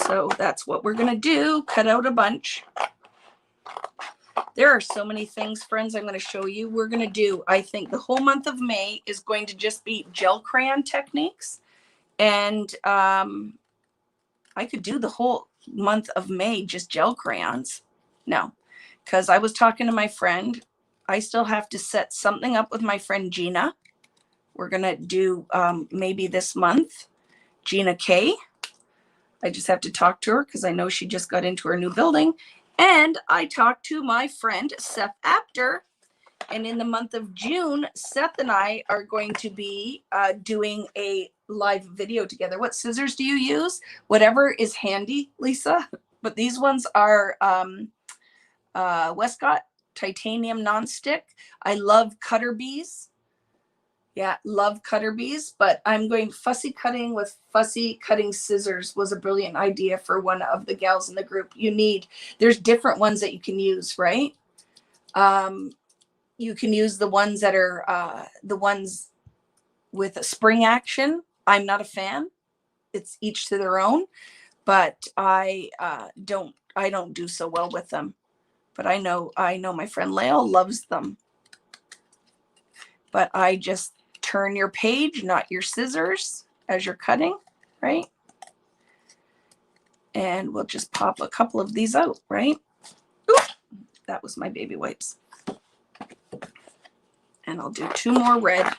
So that's what we're going to do, cut out a bunch. There are so many things, friends, I'm going to show you. We're going to do, I think the whole month of May is going to just be gel crayon techniques. And I could do the whole month of May just gel crayons. No, because I was talking to my friend. I still have to set something up with my friend Gina. We're going to do maybe this month. Gina K. I just have to talk to her because I know she just got into her new building. And I talked to my friend Seth Apter. And in the month of June, Seth and I are going to be doing a live video together. What scissors do you use? Whatever is handy, Lisa. But these ones are Westcott titanium nonstick. I love cutter bees. Yeah, love cutter bees. But I'm going fussy cutting with fussy cutting scissors was a brilliant idea for one of the gals in the group. There's different ones that you can use, right? You can use the ones that are the ones with a spring action. I'm not a fan. It's each to their own, but I don't do so well with them. But I know my friend Lael loves them. But I just turn your page, not your scissors, as you're cutting, right? And we'll just pop a couple of these out, right? Oop, that was my baby wipes. And I'll do 2 more red.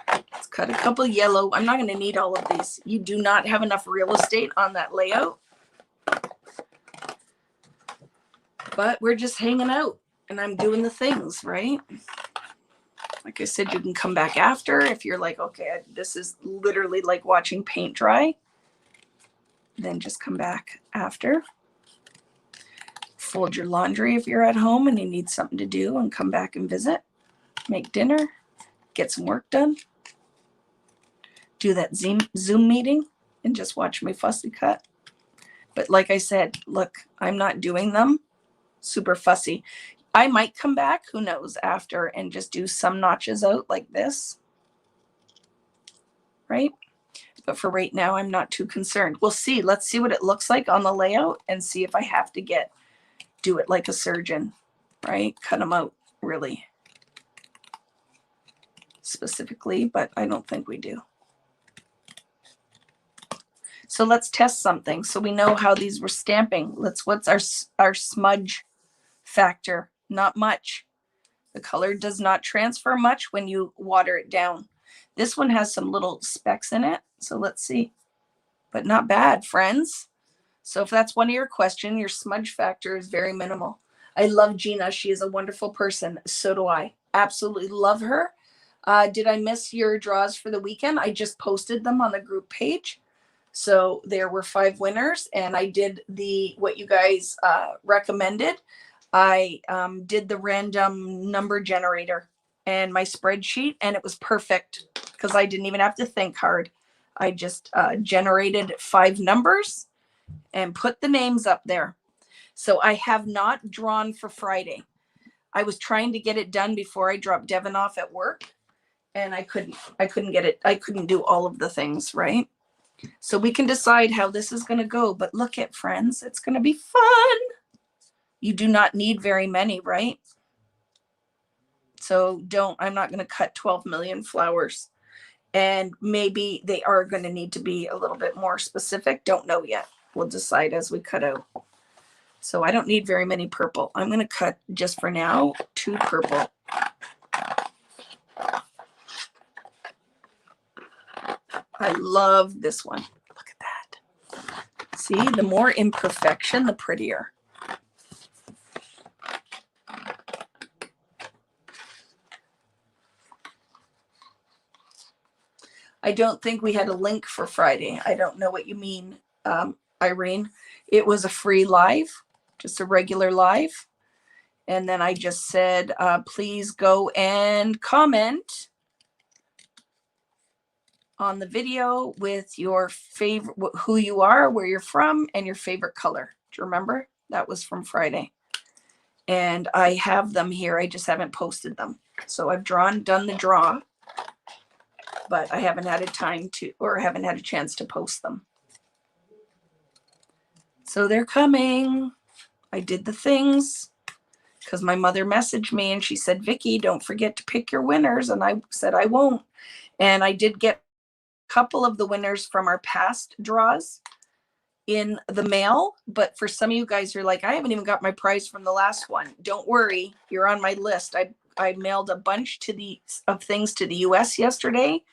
Let's cut a couple yellow. I'm not going to need all of these. You do not have enough real estate on that layout. But we're just hanging out and I'm doing the things, right? Like I said, you can come back after if you're like, okay, this is literally like watching paint dry. Then just come back after. Fold your laundry if you're at home and you need something to do and come back and visit. Make dinner, get some work done, do that Zoom meeting and just watch me fussy cut. But like I said, look, I'm not doing them super fussy. I might come back, who knows, after and just do some notches out like this, right? But for right now, I'm not too concerned. We'll see. Let's see what it looks like on the layout and see if I have to do it like a surgeon, right? Cut them out really specifically, but I don't think we do. So let's test something so we know how these were stamping. What's our smudge factor? Not much. The color does not transfer much when you water it down. This one has some little specks in it. So let's see. But not bad, friends. So if that's one of your questions, your smudge factor is very minimal. I love Gina. She is a wonderful person. So do I. Absolutely love her. Did I miss your draws for the weekend? I just posted them on the group page. So there were 5 winners, and I did what you guys recommended. I did the random number generator and my spreadsheet, and it was perfect because I didn't even have to think hard. I just generated 5 numbers and put the names up there. So I have not drawn for Friday. I was trying to get it done before I dropped Devin off at work, and I couldn't get it. I couldn't do all of the things, right? So we can decide how this is going to go, but look at, friends, it's going to be fun. You do not need very many, right? So I'm not going to cut 12 million flowers, and maybe they are going to need to be a little bit more specific. Don't know yet. We'll decide as we cut out. So I don't need very many purple. I'm going to cut just for now 2 purple. I love this one. Look at that. See, the more imperfection, the prettier. I don't think we had a link for Friday. I don't know what you mean, Irene. It was a free live, just a regular live. And then I just said, please go and comment on the video with your favorite, who you are, where you're from, and your favorite color. Do you remember? That was from Friday. And I have them here. I just haven't posted them. So I've done the draw, but I haven't had haven't had a chance to post them. So they're coming. I did the things because my mother messaged me and she said, Vicki, don't forget to pick your winners. And I said, I won't. And I did get a couple of the winners from our past draws in the mail. But for some of you guys who are like, I haven't even got my prize from the last one. Don't worry. You're on my list. I mailed a bunch of things to the US yesterday.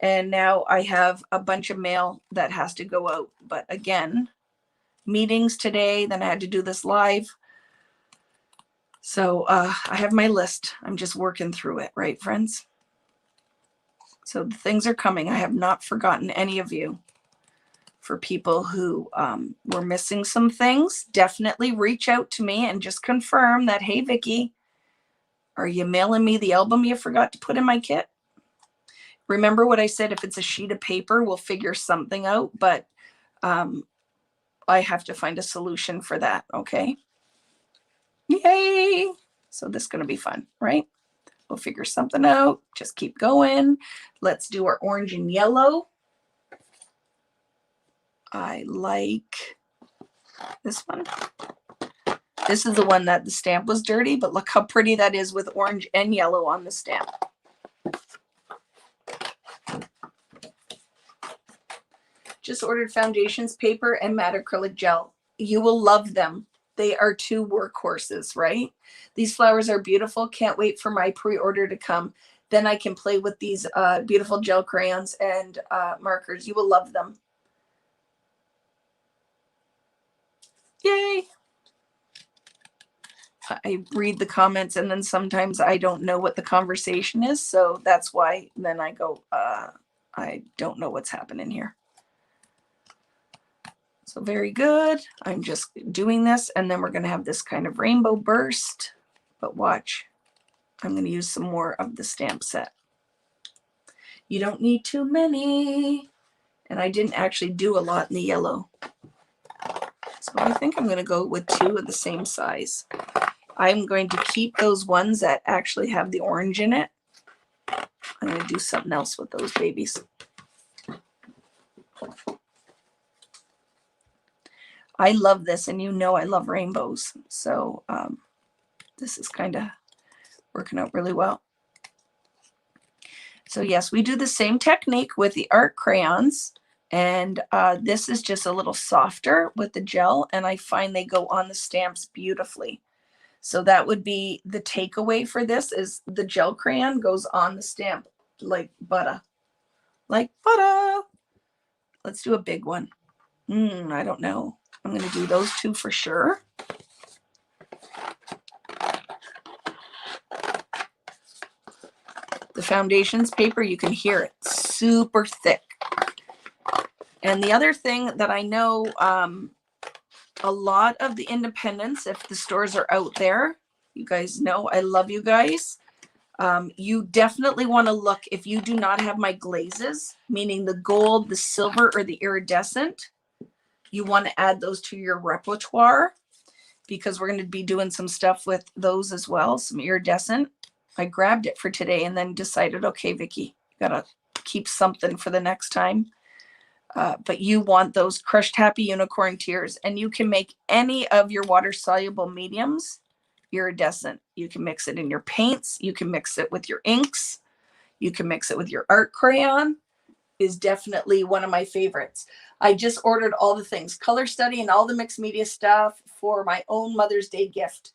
And now I have a bunch of mail that has to go out. But again, meetings today, then I had to do this live. So I have my list. I'm just working through it, right, friends? So the things are coming. I have not forgotten any of you. For people who were missing some things, definitely reach out to me and just confirm that, hey, Vicki, are you mailing me the album you forgot to put in my kit? Remember what I said, if it's a sheet of paper, we'll figure something out, but I have to find a solution for that, okay? Yay! So this is going to be fun, right? We'll figure something out. Just keep going. Let's do our orange and yellow. I like this one. This is the one that the stamp was dirty, but look how pretty that is with orange and yellow on the stamp. Just ordered foundations paper and matte acrylic gel. You will love them. They are 2 workhorses, right? These flowers are beautiful. Can't wait for my pre-order to come. Then I can play with these beautiful gel crayons and markers. You will love them. Yay. I read the comments and then sometimes I don't know what the conversation is. So that's why then I go, I don't know what's happening here. So very good. I'm just doing this and then we're going to have this kind of rainbow burst. But watch, I'm going to use some more of the stamp set. You don't need too many. And I didn't actually do a lot in the yellow. So I think I'm going to go with 2 of the same size. I'm going to keep those ones that actually have the orange in it. I'm going to do something else with those babies. I love this, and you know I love rainbows. So this is kind of working out really well. So yes, we do the same technique with the art crayons. And this is just a little softer with the gel, and I find they go on the stamps beautifully. So that would be the takeaway for this, is the gel crayon goes on the stamp like butter. Like butter. Let's do a big one. I don't know. I'm going to do those two for sure. The foundations paper, you can hear it, super thick. And the other thing that I know, a lot of the independents, if the stores are out there, you guys know I love you guys. You definitely want to look, if you do not have my glazes, meaning the gold, the silver, or the iridescent, you want to add those to your repertoire, because we're going to be doing some stuff with those as well, some iridescent. I grabbed it for today and then decided, okay, Vicky, you got to keep something for the next time. But you want those crushed happy unicorn tears, and you can make any of your water soluble mediums iridescent. You can mix it in your paints. You can mix it with your inks. You can mix it with your art crayon. Is definitely one of my favorites. I just ordered all the things, color study and all the mixed media stuff for my own Mother's Day gift.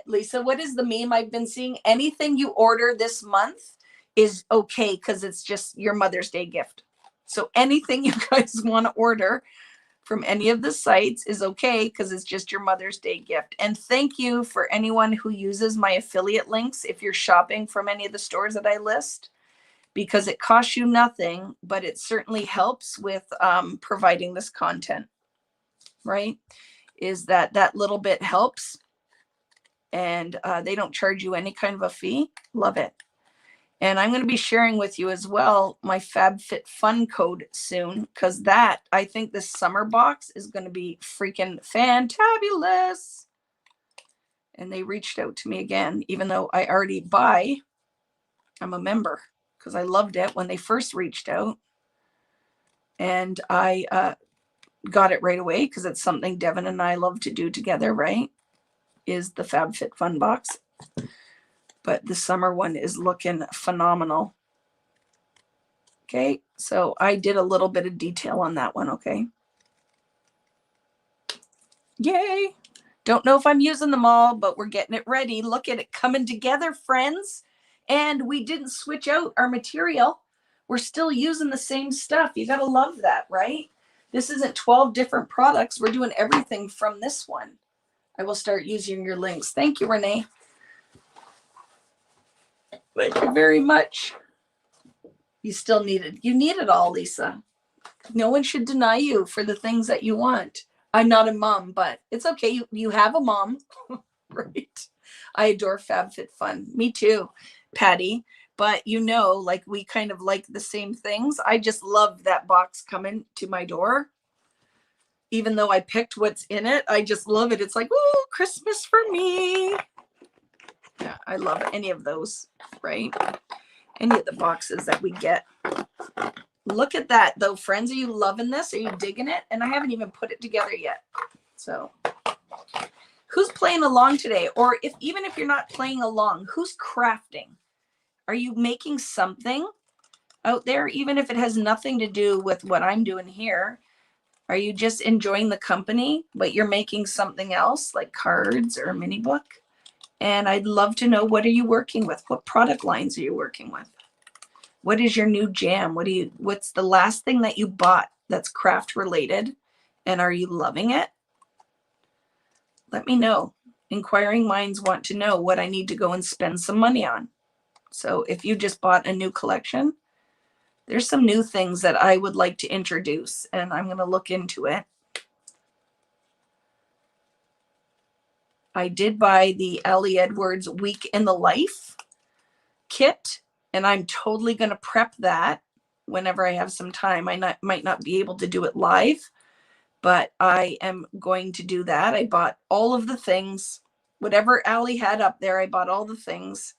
Lisa, what is the meme I've been seeing? Anything you order this month is okay because it's just your Mother's Day gift. So anything you guys want to order from any of the sites is okay because it's just your Mother's Day gift. And thank you for anyone who uses my affiliate links if you're shopping from any of the stores that I list, because it costs you nothing, but it certainly helps with providing this content, right? Is that little bit helps. And they don't charge you any kind of a fee. Love it. And I'm going to be sharing with you as well my FabFitFun code soon, because that, I think this summer box is going to be freaking fantabulous. And they reached out to me again, even though I already buy. I'm a member because I loved it when they first reached out. And I got it right away because it's something Devin and I love to do together, right? Is the FabFitFun box. But the summer one is looking phenomenal. Okay, so I did a little bit of detail on that one, okay? Yay! Don't know if I'm using them all, but we're getting it ready. Look at it coming together, friends. And we didn't switch out our material. We're still using the same stuff. You gotta love that, right? This isn't 12 different products. We're doing everything from this one. I will start using your links. Thank you, Renee. Thank you very much. You still need it. You need it all, Lisa. No one should deny you for the things that you want. I'm not a mom, but it's okay. You have a mom, right? I adore FabFitFun. Me too, Patty. But you know, like we kind of like the same things. I just love that box coming to my door. Even though I picked what's in it, I just love it. It's like, oh, Christmas for me. Yeah, I love any of those, right? Any of the boxes that we get. Look at that, though, friends. Are you loving this? Are you digging it? And I haven't even put it together yet. So who's playing along today? Or even if you're not playing along, who's crafting? Are you making something out there, even if it has nothing to do with what I'm doing here? Are you just enjoying the company, but you're making something else like cards or a mini book? And I'd love to know, what are you working with? What product lines are you working with? What is your new jam? What's the last thing that you bought that's craft related? And are you loving it? Let me know. Inquiring minds want to know what I need to go and spend some money on. So if you just bought a new collection, there's some new things that I would like to introduce, and I'm going to look into it. I did buy the Ellie Edwards Week in the Life kit, and I'm totally going to prep that whenever I have some time. I might not be able to do it live, but I am going to do that. I bought all of the things. Whatever Allie had up there, I bought all the things.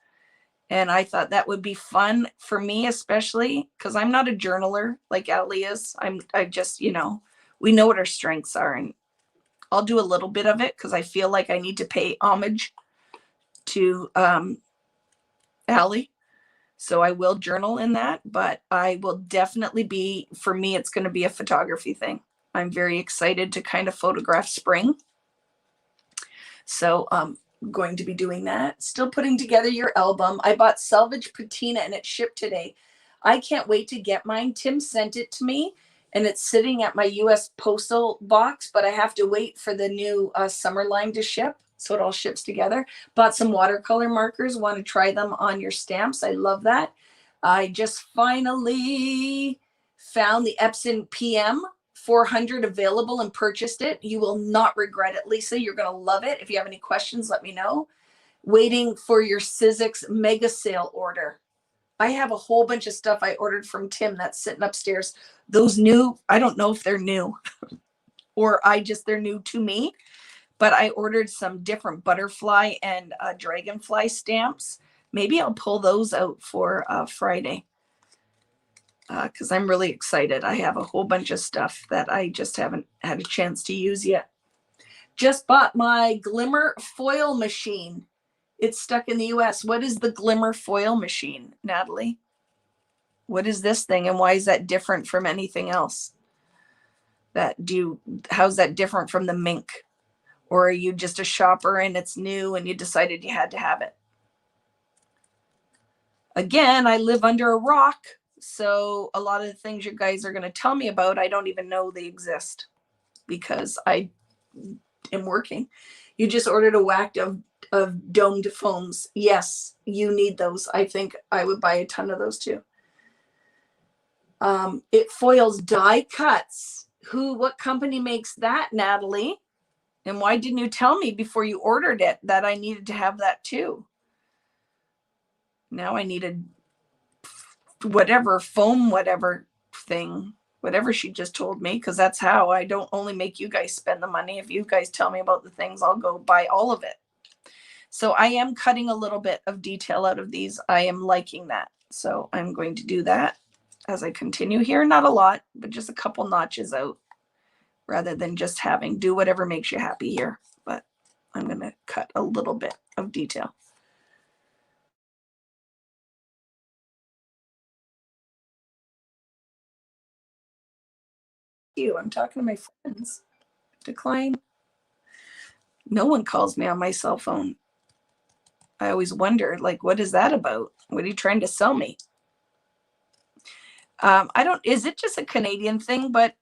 And I thought that would be fun for me, especially because I'm not a journaler like Allie is. I just, we know what our strengths are. And I'll do a little bit of it because I feel like I need to pay homage to Allie. So I will journal in that, but I will definitely be, for me, it's going to be a photography thing. I'm very excited to kind of photograph spring. So I'm going to be doing that. Still putting together your album. I bought Selvage Patina and it shipped today. I can't wait to get mine. Tim sent it to me and it's sitting at my US postal box, but I have to wait for the new summer line to ship. So it all ships together. Bought some watercolor markers. Want to try them on your stamps. I love that. I just finally found the Epson PM 400 available and purchased it. You will not regret it, Lisa. You're going to love it. If you have any questions, let me know. Waiting for your Sizzix mega sale order. I have a whole bunch of stuff I ordered from Tim that's sitting upstairs. Those new, I don't know if they're new or they're new to me, but I ordered some different butterfly and dragonfly stamps. Maybe I'll pull those out for Friday. Because I'm really excited. I have a whole bunch of stuff that I just haven't had a chance to use yet. Just bought my Glimmer foil machine. It's stuck in the US. What is the Glimmer foil machine, Natalie? What is this thing and why is that different from anything else? How's that different from the Mink? Or are you just a shopper and it's new and you decided you had to have it? Again, I live under a rock. So a lot of the things you guys are going to tell me about, I don't even know they exist because I am working. You just ordered a whack of domed foams. Yes, you need those. I think I would buy a ton of those too. It foils die cuts. What company makes that, Natalie? And why didn't you tell me before you ordered it that I needed to have that too? Now I needed whatever foam, whatever thing, whatever she just told me, because that's how I don't only make you guys spend the money. If you guys tell me about the things, I'll go buy all of it. So I am cutting a little bit of detail out of these. I am liking that. So I'm going to do that as I continue here. Not a lot, but just a couple notches out rather than just do whatever makes you happy here. But I'm going to cut a little bit of detail. I'm talking to my friends. Decline. No one calls me on my cell phone. I always wonder, like, what is that about? What are you trying to sell me? Is it just a Canadian thing? But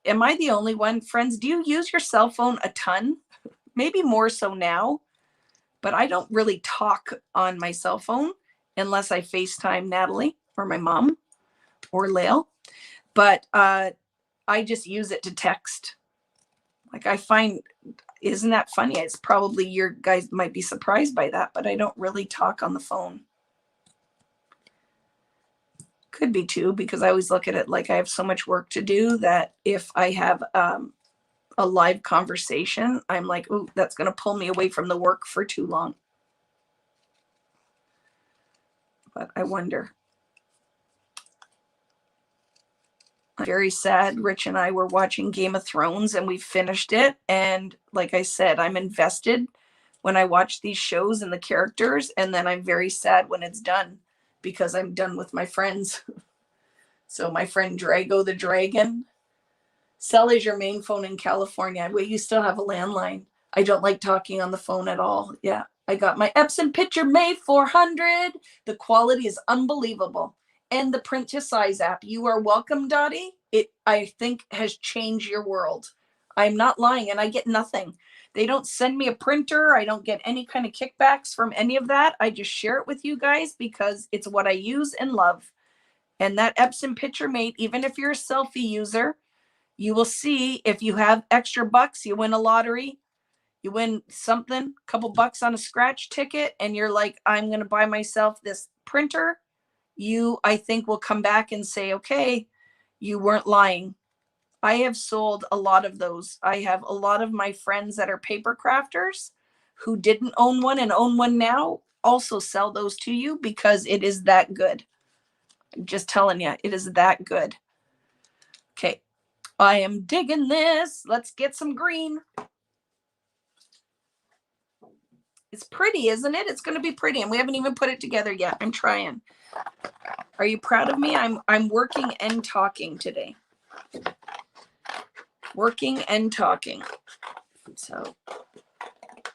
am I the only one? Friends, do you use your cell phone a ton? Maybe more so now, but I don't really talk on my cell phone unless I FaceTime Natalie or my mom or Lael. But I just use it to text. Like I find, isn't that funny? It's probably your guys might be surprised by that, but I don't really talk on the phone. Could be too, because I always look at it like I have so much work to do that if I have a live conversation, I'm like, ooh, that's going to pull me away from the work for too long. But I wonder. I'm very sad. Rich and I were watching Game of Thrones and we finished it. And like I said, I'm invested when I watch these shows and the characters. And then I'm very sad when it's done because I'm done with my friends. So my friend Drago the Dragon. Cell is your main phone in California. Wait, you still have a landline. I don't like talking on the phone at all. Yeah. I got my Epson Picture May 400. The quality is unbelievable. And the print to size app. You are welcome, Dottie. It, I think, has changed your world. I'm not lying, and I get nothing. They don't send me a printer. I don't get any kind of kickbacks from any of that. I just share it with you guys because it's what I use and love. And that Epson Picture Mate, even if you're a selfie user, you will see if you have extra bucks, you win a lottery, you win something, a couple bucks on a scratch ticket, and you're like, I'm going to buy myself this printer. You, I think, will come back and say, okay, you weren't lying. I have sold a lot of those. I have a lot of my friends that are paper crafters who didn't own one and own one now also sell those to you because it is that good. I'm just telling you, it is that good. Okay. I am digging this. Let's get some green. It's pretty, isn't it? It's going to be pretty. And we haven't even put it together yet. I'm trying. Are you proud of me? I'm working and talking today. Working and talking. So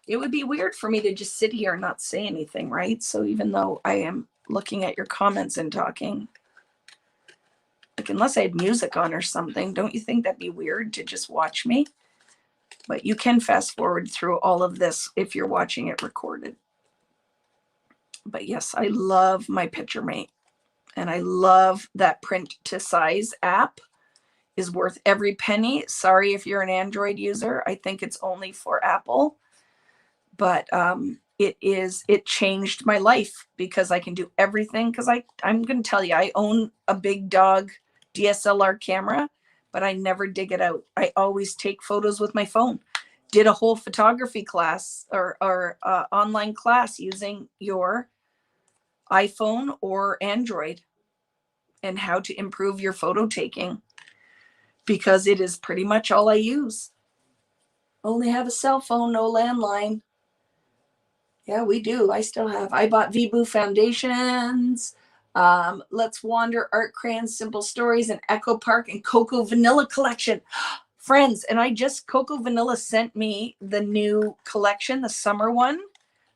it would be weird for me to just sit here and not say anything, right? So even though I am looking at your comments and talking, like unless I had music on or something, don't you think that'd be weird to just watch me? But you can fast forward through all of this if you're watching it recorded. But yes, I love my Picture Mate. And I love that print to size app is worth every penny. Sorry if you're an Android user. I think it's only for Apple. But it changed my life because I can do everything. Because I'm going to tell you, I own a big dog DSLR camera, but I never dig it out. I always take photos with my phone. Did a whole photography class or online class using your iPhone or Android and how to improve your photo taking, because it is pretty much all I use. Only have a cell phone, no landline. Yeah, we do. I still have. I bought Vibu foundations, Let's Wander art crayons, Simple Stories, and Echo Park and Cocoa Vanilla collection. Friends, and Cocoa Vanilla sent me the new collection, the summer one.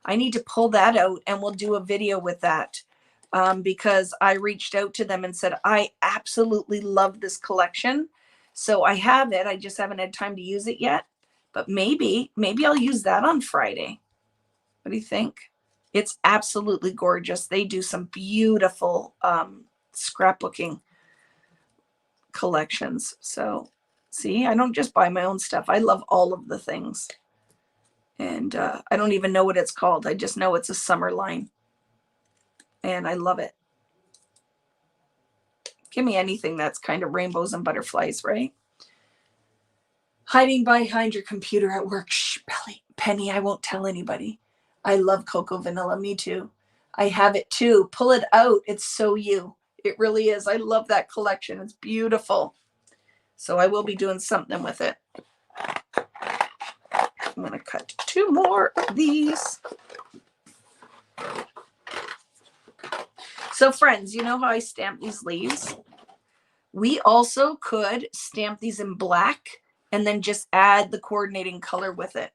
I need to pull that out and we'll do a video with that. Because I reached out to them and said, I absolutely love this collection. So I have it. I just haven't had time to use it yet. But maybe I'll use that on Friday. What do you think? It's absolutely gorgeous. They do some beautiful scrapbooking collections. So see, I don't just buy my own stuff. I love all of the things. And I don't even know what it's called. I just know it's a summer line. And I love it. Give me anything that's kind of rainbows and butterflies, right? Hiding behind your computer at work. Shh, Penny, I won't tell anybody. I love Cocoa Vanilla. Me too. I have it too. Pull it out. It's so you. It really is. I love that collection. It's beautiful. So I will be doing something with it. I'm going to cut 2 more of these. So friends, you know how I stamp these leaves? We also could stamp these in black and then just add the coordinating color with it.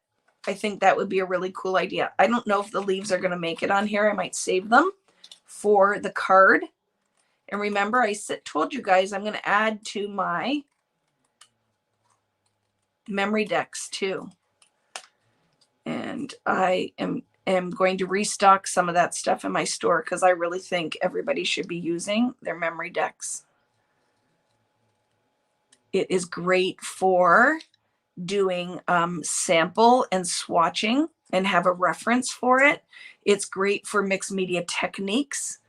I think that would be a really cool idea. I don't know if the leaves are going to make it on here. I might save them for the card. And remember, I told you guys I'm going to add to my memory decks too. And I am going to restock some of that stuff in my store because I really think everybody should be using their memory decks. It is great for doing sample and swatching and have a reference for it. It's great for mixed media techniques.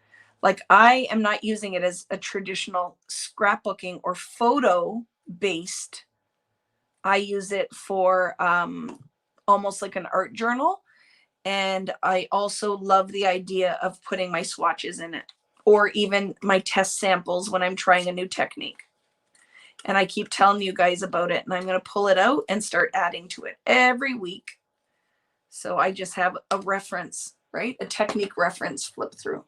Like I am not using it as a traditional scrapbooking or photo based. I use it for almost like an art journal. And I also love the idea of putting my swatches in it or even my test samples when I'm trying a new technique. And I keep telling you guys about it, and I'm going to pull it out and start adding to it every week. So I just have a reference, right? A technique reference flip through.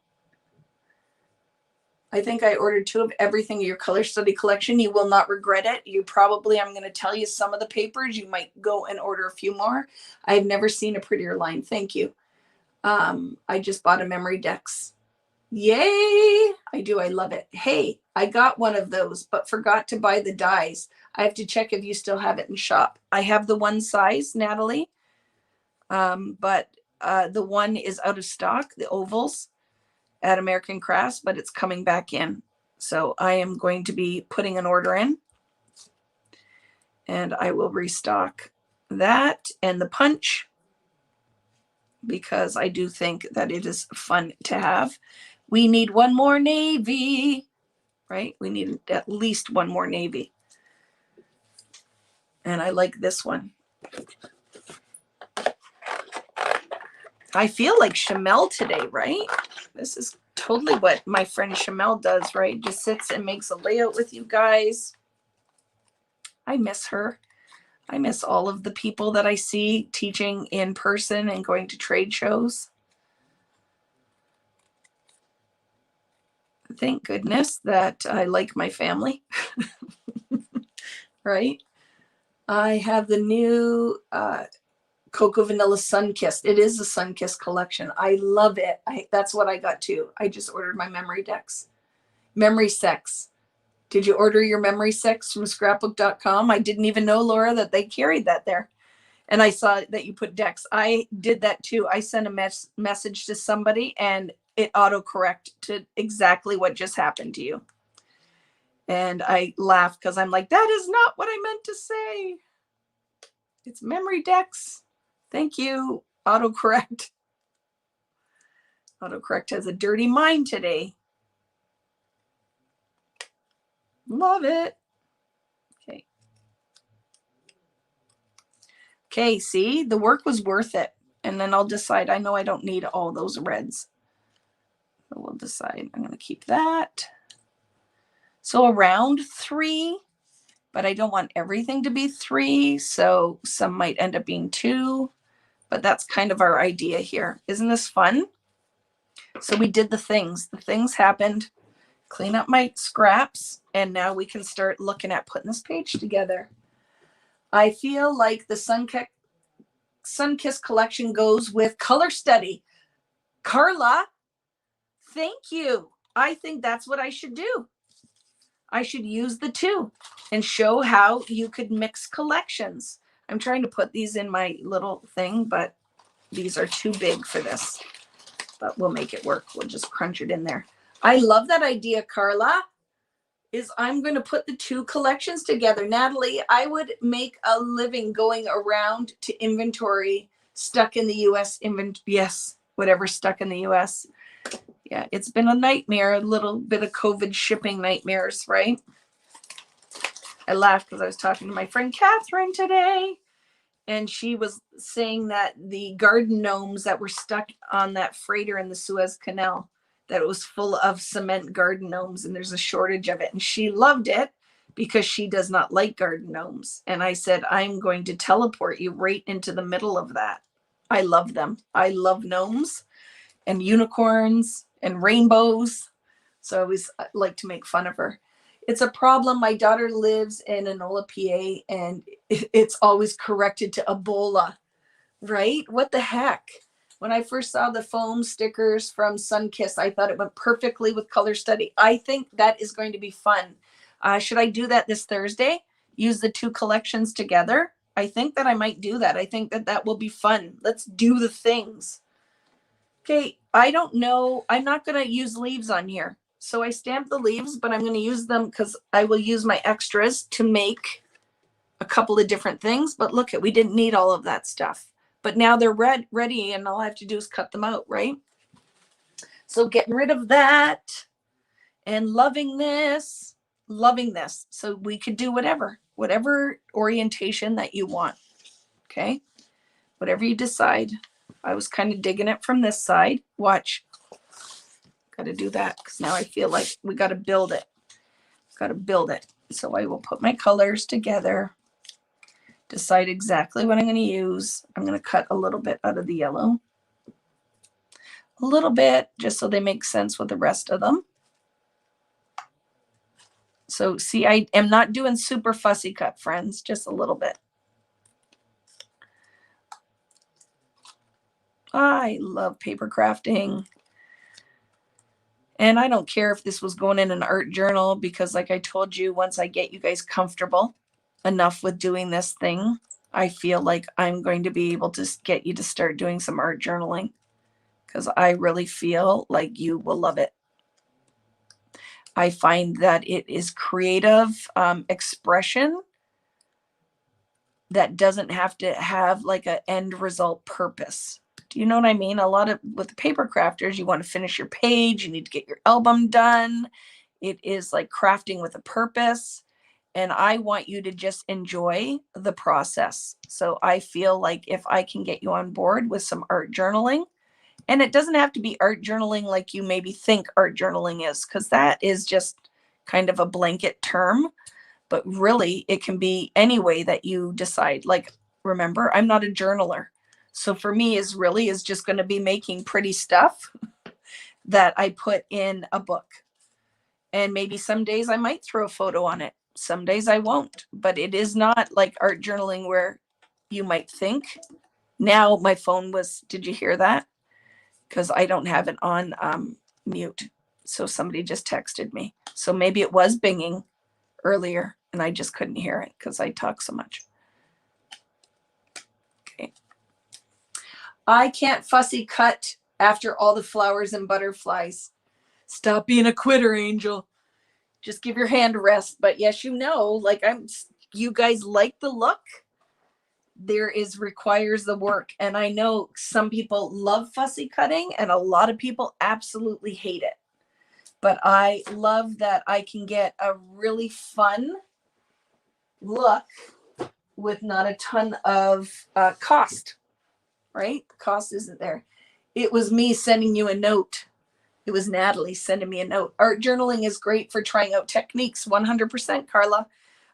I think I ordered 2 of everything in your color study collection. You will not regret it. I'm going to tell you some of the papers. You might go and order a few more. I've never seen a prettier line. Thank you. I just bought a memory decks. Yay! I do. I love it. Hey, I got one of those, but forgot to buy the dies. I have to check if you still have it in shop. I have the one size, Natalie, but the one is out of stock, the ovals at American Crafts, but it's coming back in. So I am going to be putting an order in, and I will restock that and the punch because I do think that it is fun to have. We need one more navy, right? We need at least one more navy. And I like this one. I feel like Chamel today, right? This is totally what my friend Chamel does, right? Just sits and makes a layout with you guys. I miss her. I miss all of the people that I see teaching in person and going to trade shows. Thank goodness that I like my family, right? I have the new Cocoa Vanilla Sunkissed. It is a Sunkissed collection. I love it. That's what I got too. I just ordered my memory decks. Memory Sex. Did you order your Memory Sex from scrapbook.com? I didn't even know, Laura, that they carried that there. And I saw that you put decks. I did that too. I sent a message to somebody and it autocorrect to exactly what just happened to you. And I laughed because I'm like, that is not what I meant to say. It's memory decks. Thank you, autocorrect. Autocorrect has a dirty mind today. Love it. Okay. Okay, see, the work was worth it. And then I'll decide. I know I don't need all those reds. So we'll decide. I'm going to keep that. So around 3, but I don't want everything to be 3. So some might end up being 2, but that's kind of our idea here. Isn't this fun? So we did the things. The things happened. Clean up my scraps. And now we can start looking at putting this page together. I feel like the Sunkissed collection goes with color study. Carla, thank you. I think that's what I should do. I should use the 2 and show how you could mix collections. I'm trying to put these in my little thing, but these are too big for this. But we'll make it work. We'll just crunch it in there. I love that idea, Carla. I'm going to put the 2 collections together. Natalie, I would make a living going around to inventory stuck in the U.S. Yes, whatever stuck in the U.S. Yeah, it's been a nightmare, a little bit of COVID shipping nightmares, right? I laughed because I was talking to my friend Catherine today, and she was saying that the garden gnomes that were stuck on that freighter in the Suez Canal, that it was full of cement garden gnomes and there's a shortage of it. And she loved it because she does not like garden gnomes. And I said, I'm going to teleport you right into the middle of that. I love them. I love gnomes and unicorns and rainbows. So I always like to make fun of her. It's a problem. My daughter lives in Enola, PA, and it's always corrected to Ebola, right? What the heck? When I first saw the foam stickers from Sunkissed, I thought it went perfectly with color study. I think that is going to be fun. Should I do that this Thursday? Use the 2 collections together? I think that I might do that. I think that that will be fun. Let's do the things. Okay, I don't know. I'm not going to use leaves on here. So I stamped the leaves, but I'm going to use them because I will use my extras to make a couple of different things. But look, we didn't need all of that stuff. But now they're ready, and all I have to do is cut them out, right? So getting rid of that and loving this. So we could do whatever orientation that you want, okay? Whatever you decide. I was kind of digging it from this side. Watch. Got to do that because now I feel like we got to build it. So I will put my colors together. Decide exactly what I'm going to use. I'm going to cut a little bit out of the yellow. A little bit, just so they make sense with the rest of them. So see, I am not doing super fussy cut, friends, just a little bit. I love paper crafting. And I don't care if this was going in an art journal because like I told you, once I get you guys comfortable enough with doing this thing, I feel like I'm going to be able to get you to start doing some art journaling because I really feel like you will love it. I find that it is creative expression that doesn't have to have like an end result purpose. Do you know what I mean? A lot of with paper crafters, you want to finish your page, you need to get your album done. It is like crafting with a purpose. And I want you to just enjoy the process. So I feel like if I can get you on board with some art journaling, and it doesn't have to be art journaling like you maybe think art journaling is, because that is just kind of a blanket term. but really it can be any way that you decide. Like, remember, I'm not a journaler. So for me is just going to be making pretty stuff that I put in a book. And maybe some days I might throw a photo on it. Some days I won't, but it is not like art journaling where you might think. Now my phone was, did you hear that? Because I don't have it on mute. So somebody just texted me. So maybe it was binging earlier and I just couldn't hear it because I talk so much. Okay. I can't fussy cut after all the flowers and butterflies. Stop being a quitter, Angel. Just give your hand a rest. But yes, like you guys like the look. There requires the work. And I know some people love fussy cutting and a lot of people absolutely hate it. But I love that I can get a really fun look with not a ton of cost, right? Cost isn't there. It was me sending you a note. It was Natalie sending me a note. Art journaling is great for trying out techniques. 100%, Carla.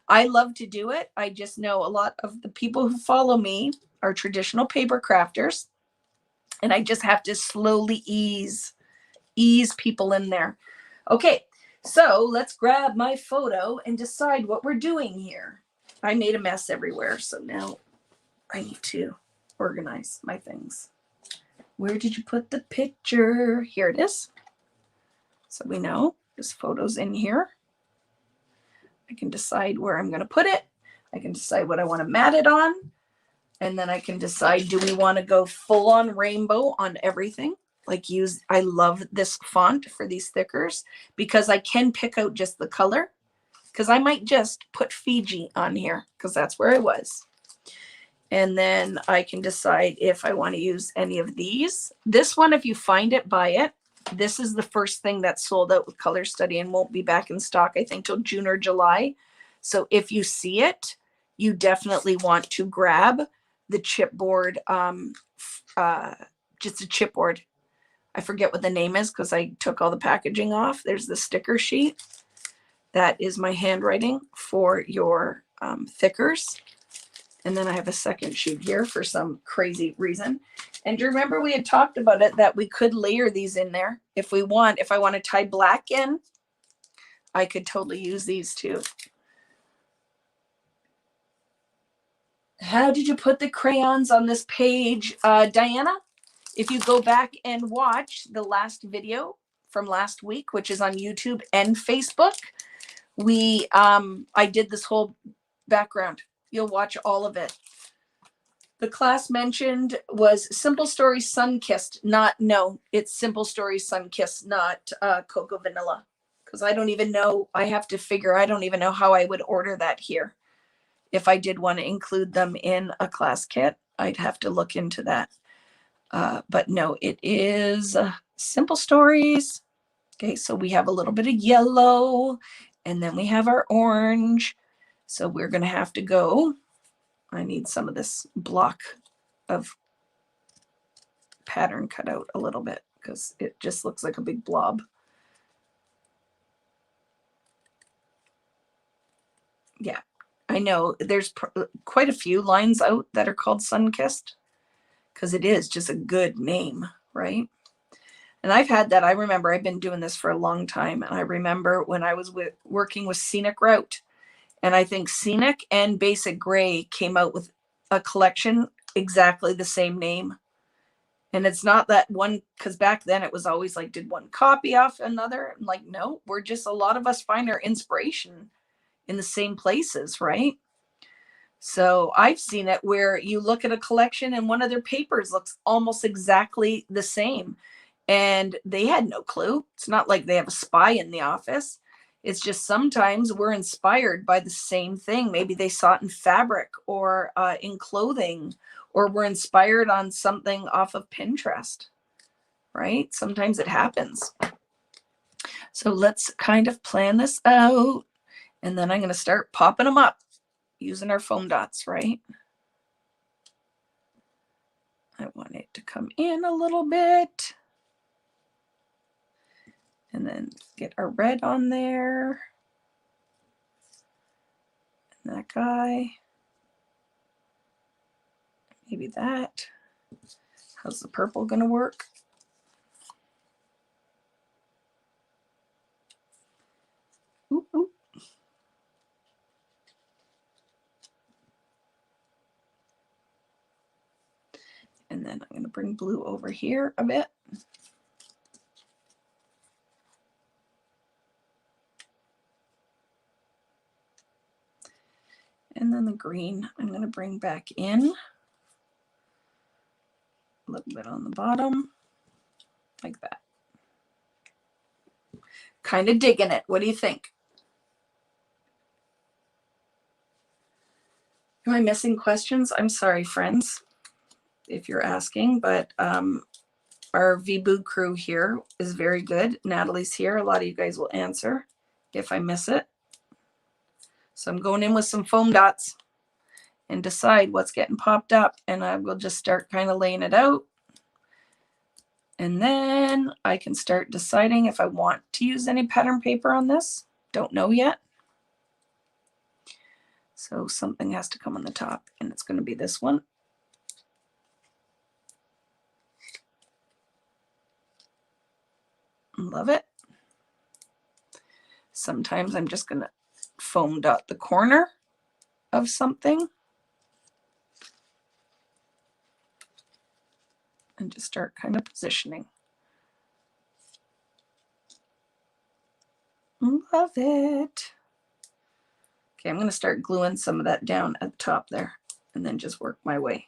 I love to do it. I just know a lot of the people who follow me are traditional paper crafters. And I just have to slowly ease people in there. Okay, so let's grab my photo and decide what we're doing here. I made a mess everywhere, so now I need to organize my things. Where did you put the picture? Here it is. So we know this photo's in here. I can decide where I'm going to put it. I can decide what I want to mat it on. And then I can decide, do we want to go full on rainbow on everything? I love this font for these thickers because I can pick out just the color. Because I might just put Fiji on here because that's where I was. And then I can decide if I want to use any of these. This one, if you find it, buy it. This is the first thing that's sold out with Color Study and won't be back in stock, I think, till June or July. So if you see it, you definitely want to grab the chipboard, just a chipboard. I forget what the name is because I took all the packaging off. There's the sticker sheet. That is my handwriting for your thickers. And then I have a second sheet here for some crazy reason. And do you remember we had talked about it that we could layer these in there if we want. If I want to tie black in, I could totally use these too. How did you put the crayons on this page? Diana, if you go back and watch the last video from last week, which is on YouTube and Facebook, I did this whole background. You'll watch all of it. The class mentioned was Simple Stories Sun-Kissed. It's Simple Stories Sun-Kissed, not Cocoa Vanilla. Because I don't even know, I don't even know how I would order that here. If I did want to include them in a class kit, I'd have to look into that. But no, it is Simple Stories. Okay, so we have a little bit of yellow, and then we have our orange. So we're going to have to go. I need some of this block of pattern cut out a little bit because it just looks like a big blob. Yeah, I know there's quite a few lines out that are called Sun-Kissed because it is just a good name, right? And I've had that. I remember I've been doing this for a long time. And I remember when I was working with Scenic Route, and I think Scenic and Basic Gray came out with a collection exactly the same name. And it's not that one, because back then it was always like, did one copy off another? I'm like, no, we're just, a lot of us find our inspiration in the same places, right? So I've seen it where you look at a collection and one of their papers looks almost exactly the same. And they had no clue. It's not like they have a spy in the office. It's just sometimes we're inspired by the same thing. Maybe they saw it in fabric or in clothing, or we're inspired on something off of Pinterest, right? Sometimes it happens. So let's kind of plan this out. And then I'm going to start popping them up using our foam dots, right? I want it to come in a little bit. And then get our red on there. that guy. Maybe that. How's the purple going to work? Oop, oop. And then I'm going to bring blue over here a bit. And then the green I'm going to bring back in. A little bit on the bottom, like that. Kind of digging it. What do you think? Am I missing questions? I'm sorry, friends, if you're asking, but our VBoo crew here is very good. Natalie's here. A lot of you guys will answer if I miss it. So I'm going in with some foam dots and decide what's getting popped up, and I will just start kind of laying it out. And then I can start deciding if I want to use any pattern paper on this. Don't know yet. So something has to come on the top, and it's going to be this one. Love it. Sometimes I'm just going to foam dot the corner of something and just start kind of positioning. Love it. Okay, I'm going to start gluing some of that down at the top there and then just work my way.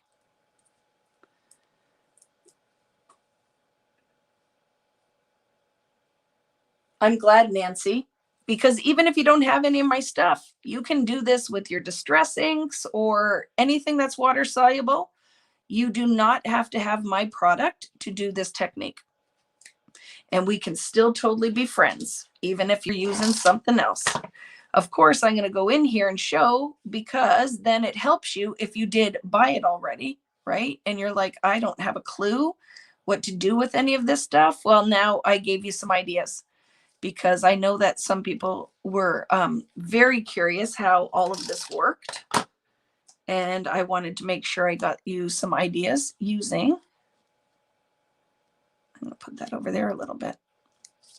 I'm glad, Nancy, because even if you don't have any of my stuff, you can do this with your distress inks or anything that's water soluble. You do not have to have my product to do this technique. And we can still totally be friends, even if you're using something else. Of course, I'm going to go in here and show, because then it helps you if you did buy it already, right? And you're like, I don't have a clue what to do with any of this stuff. Well, now I gave you some ideas, because I know that some people were very curious how all of this worked. And I wanted to make sure I got you some ideas using. I'm going to put that over there a little bit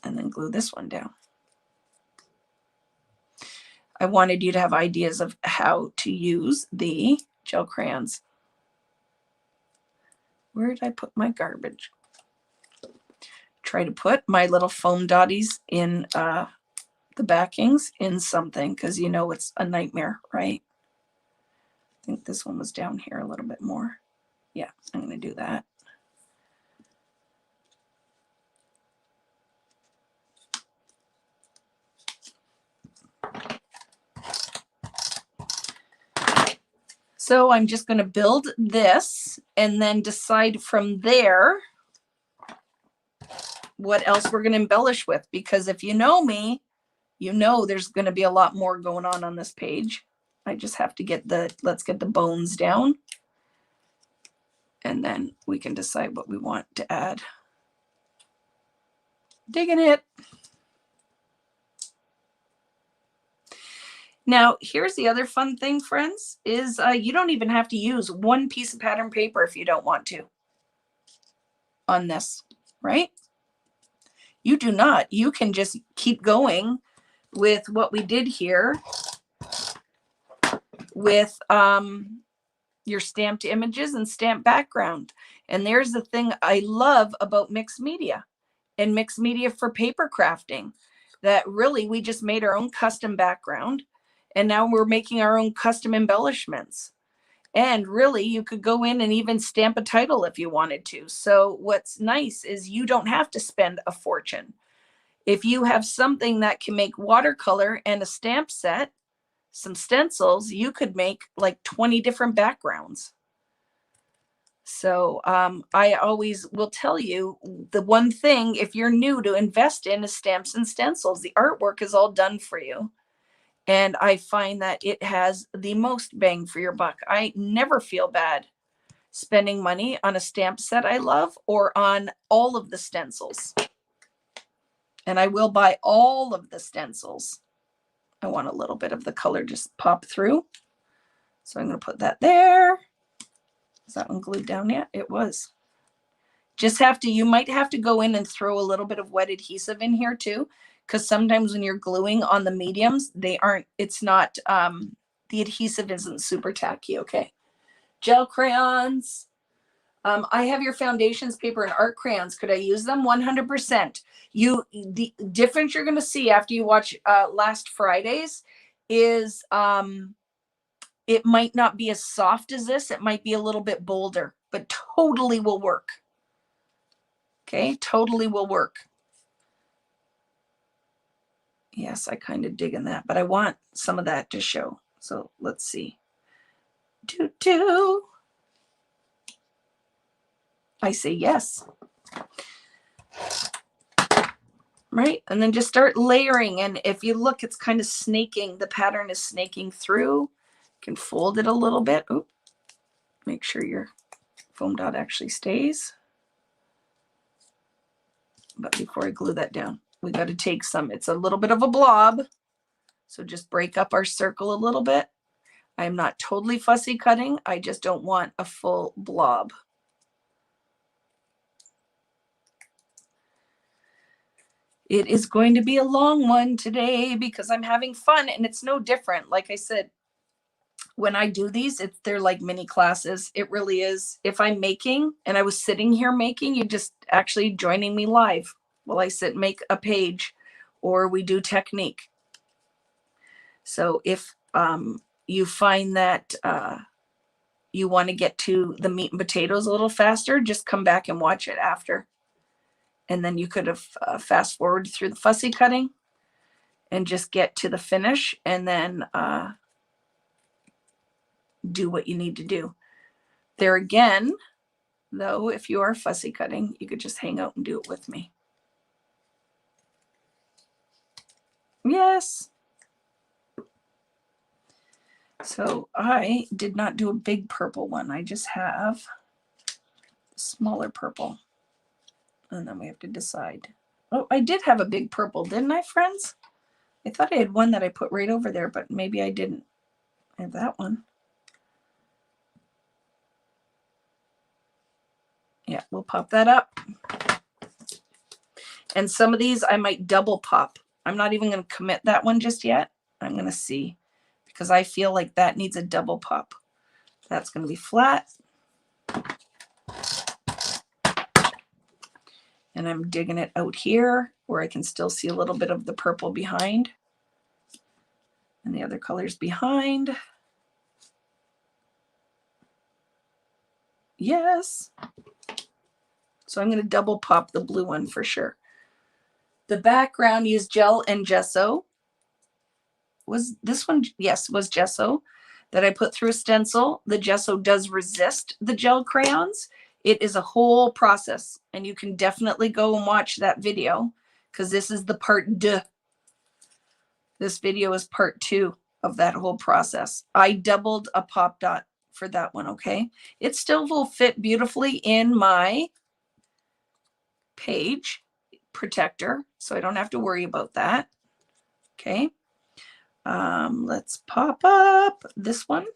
and then glue this one down. I wanted you to have ideas of how to use the gel crayons. Where did I put my garbage? Try to put my little foam dotties in the backings in something, because you know it's a nightmare, right? I think this one was down here a little bit more. Yeah, I'm going to do that. So I'm just going to build this and then decide from there what else we're going to embellish with. Because if you know me, you know there's going to be a lot more going on this page. I just have to get let's get the bones down. And then we can decide what we want to add. Digging it. Now, here's the other fun thing, friends, is you don't even have to use one piece of pattern paper if you don't want to on this, right? You do not. You can just keep going with what we did here with your stamped images and stamped background. And there's the thing I love about mixed media and mixed media for paper crafting, that really we just made our own custom background. And now we're making our own custom embellishments. And really, you could go in and even stamp a title if you wanted to. So what's nice is you don't have to spend a fortune. If you have something that can make watercolor and a stamp set, some stencils, you could make like 20 different backgrounds. So I always will tell you, the one thing, if you're new to invest in, is stamps and stencils. The artwork is all done for you. And I find that it has the most bang for your buck. I never feel bad spending money on a stamp set I love or on all of the stencils. And I will buy all of the stencils. I want a little bit of the color just pop through. So I'm going to put that there. Is that one glued down yet? It was. Just have to, you might have to go in and throw a little bit of wet adhesive in here too, because sometimes when you're gluing on the mediums, it's not, the adhesive isn't super tacky, okay? Gel crayons. I have your foundations paper and art crayons. Could I use them? 100%. The difference you're going to see after you watch last Friday's is it might not be as soft as this. It might be a little bit bolder, but totally will work. Okay, totally will work. Yes, I kind of dig in that, but I want some of that to show. So let's see. I say yes. Right, and then just start layering. And if you look, it's kind of snaking. The pattern is snaking through. You can fold it a little bit. Oop. Make sure your foam dot actually stays. But before I glue that down, we got to take some. It's a little bit of a blob. So just break up our circle a little bit. I'm not totally fussy cutting. I just don't want a full blob. It is going to be a long one today because I'm having fun, and it's no different. Like I said, when I do these, they're like mini classes. It really is. If I'm making and I was sitting here making, you're just actually joining me live while I sit and make a page, or we do technique. So if you find that you want to get to the meat and potatoes a little faster, just come back and watch it after. And then you could have fast forward through the fussy cutting and just get to the finish, and then do what you need to do. There again, though, if you are fussy cutting, you could just hang out and do it with me. Yes. So I did not do a big purple one. I just have a smaller purple. And then we have to decide. Oh, I did have a big purple, didn't I, friends? I thought I had one that I put right over there, but maybe I didn't. I have that one. Yeah, we'll pop that up. And some of these I might double pop. I'm not even going to commit that one just yet. I'm going to see, because I feel like that needs a double pop. That's going to be flat. And I'm digging it out here where I can still see a little bit of the purple behind and the other colors behind. Yes. So I'm going to double pop the blue one for sure. The background used gel and gesso. Was this one? Yes, was gesso that I put through a stencil. The gesso does resist the gel crayons. It is a whole process, and you can definitely go and watch that video, because this is the part 2. This video is part 2 of that whole process. I doubled a pop dot for that one, okay? It still will fit beautifully in my page protector, so I don't have to worry about that, okay? Let's pop up this one.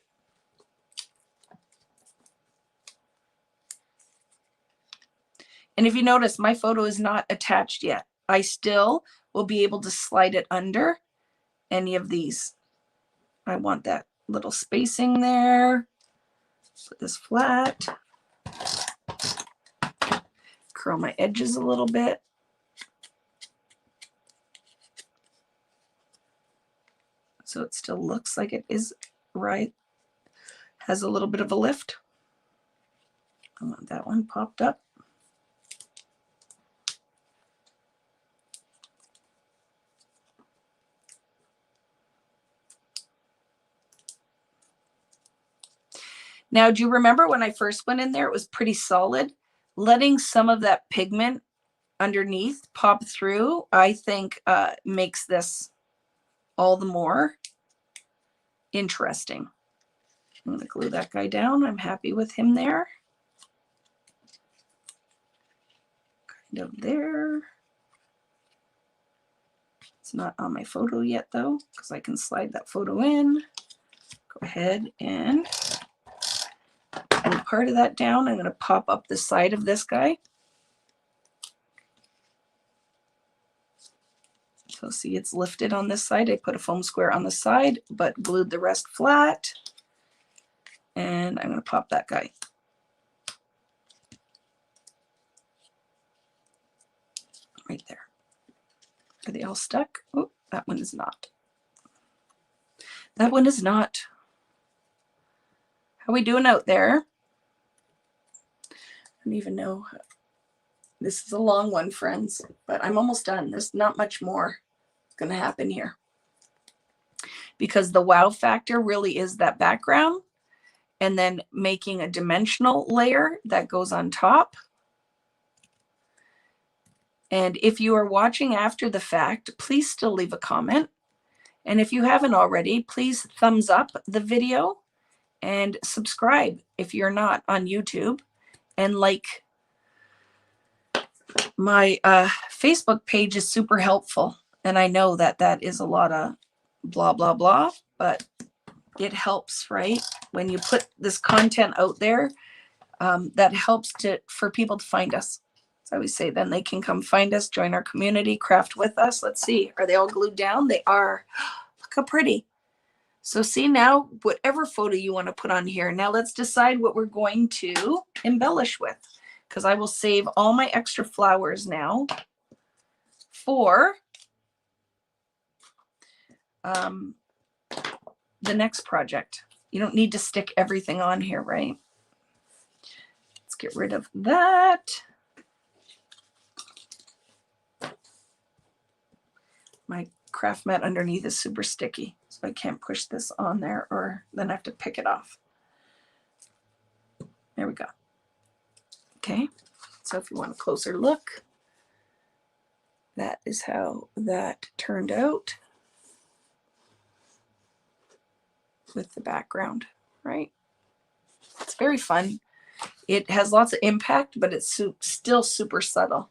And if you notice, my photo is not attached yet. I still will be able to slide it under any of these. I want that little spacing there. Put this flat. Curl my edges a little bit. So it still looks like it is right. Has a little bit of a lift. I want that one popped up. Now, do you remember when I first went in there, it was pretty solid? Letting some of that pigment underneath pop through, I think makes this all the more interesting. I'm going to glue that guy down. I'm happy with him there. Kind of there. It's not on my photo yet though, because I can slide that photo in. Go ahead and glue part of that down. I'm going to pop up the side of this guy. So see, it's lifted on this side. I put a foam square on the side, but glued the rest flat. And I'm going to pop that guy. Right there. Are they all stuck? Oh, that one is not. That one is not. How we doing out there? I don't even know. This is a long one, friends, but I'm almost done. There's not much more going to happen here. Because the wow factor really is that background and then making a dimensional layer that goes on top. And if you are watching after the fact, please still leave a comment. And if you haven't already, please thumbs up the video and subscribe if you're not on YouTube, and like my Facebook page is super helpful. And I know that that is a lot of blah, blah, blah, but it helps, right? When you put this content out there, that helps for people to find us. So I always say, then they can come find us, join our community, craft with us. Let's see, are they all glued down? They are. Look how pretty. So see now, whatever photo you want to put on here. Now let's decide what we're going to embellish with, because I will save all my extra flowers now for the next project. You don't need to stick everything on here, right? Let's get rid of that. My craft mat underneath is super sticky, so I can't push this on there, or then I have to pick it off. There we go. Okay, so if you want a closer look, that is how that turned out with the background, right? It's very fun. It has lots of impact, but it's still super subtle.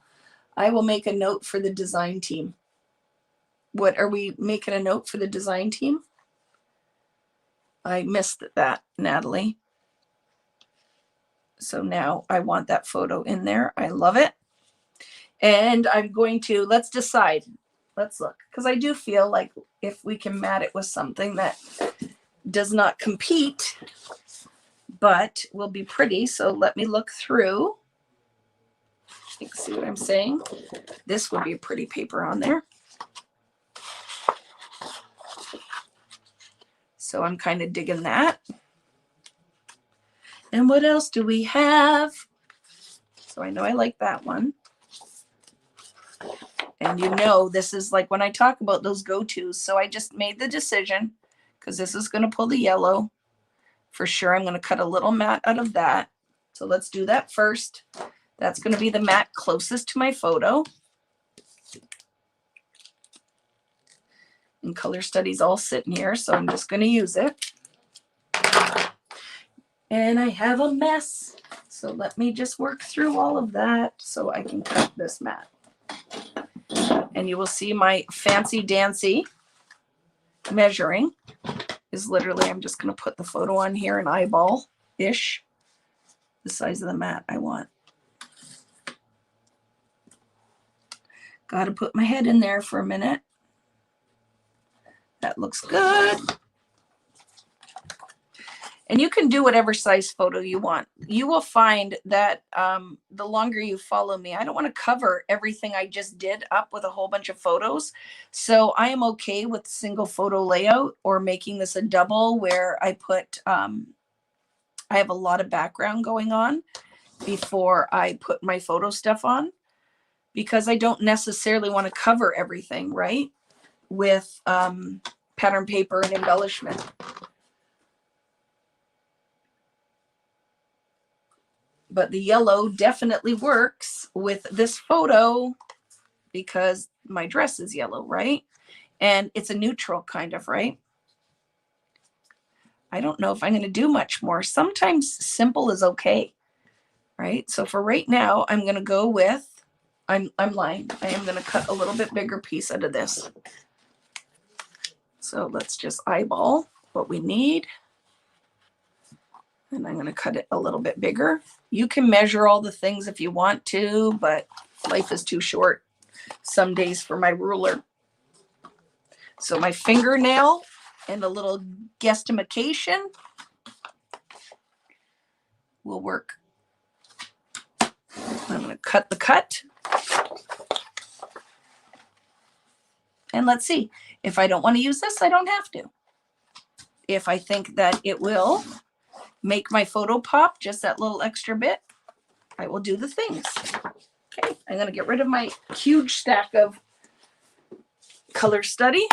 I will make a note for the design team. What are we making a note for the design team? I missed that, Natalie. So now I want that photo in there. I love it. And I'm going to, let's decide. Let's look. Because I do feel like if we can mat it with something that does not compete, but will be pretty. So let me look through. You can see what I'm saying. This would be a pretty paper on there. So I'm kind of digging that. And what else do we have? So I know I like that one. And you know, this is like when I talk about those go-tos. So I just made the decision, because this is going to pull the yellow. For sure, I'm going to cut a little mat out of that. So let's do that first. That's going to be the mat closest to my photo. And color studies all sitting here, so I'm just going to use it. And I have a mess. So let me just work through all of that so I can cut this mat. And you will see my fancy dancy measuring is literally, I'm just going to put the photo on here, an eyeball-ish, the size of the mat I want. Got to put my head in there for a minute. That looks good. And you can do whatever size photo you want. You will find that the longer you follow me, I don't want to cover everything I just did up with a whole bunch of photos. So I am okay with single photo layout, or making this a double where I put, I have a lot of background going on before I put my photo stuff on, because I don't necessarily want to cover everything, right? With pattern paper and embellishment. But the yellow definitely works with this photo because my dress is yellow, right? And it's a neutral kind of, right? I don't know if I'm going to do much more. Sometimes simple is okay, right? So for right now, I'm going to go with, I'm lying. I am going to cut a little bit bigger piece out of this. So let's just eyeball what we need. And I'm going to cut it a little bit bigger. You can measure all the things if you want to, but life is too short some days for my ruler. So my fingernail and a little guesstimation will work. I'm going to cut the cut. And let's see. If I don't want to use this, I don't have to. If I think that it will make my photo pop just that little extra bit, I will do the things. Okay, I'm going to get rid of my huge stack of color study.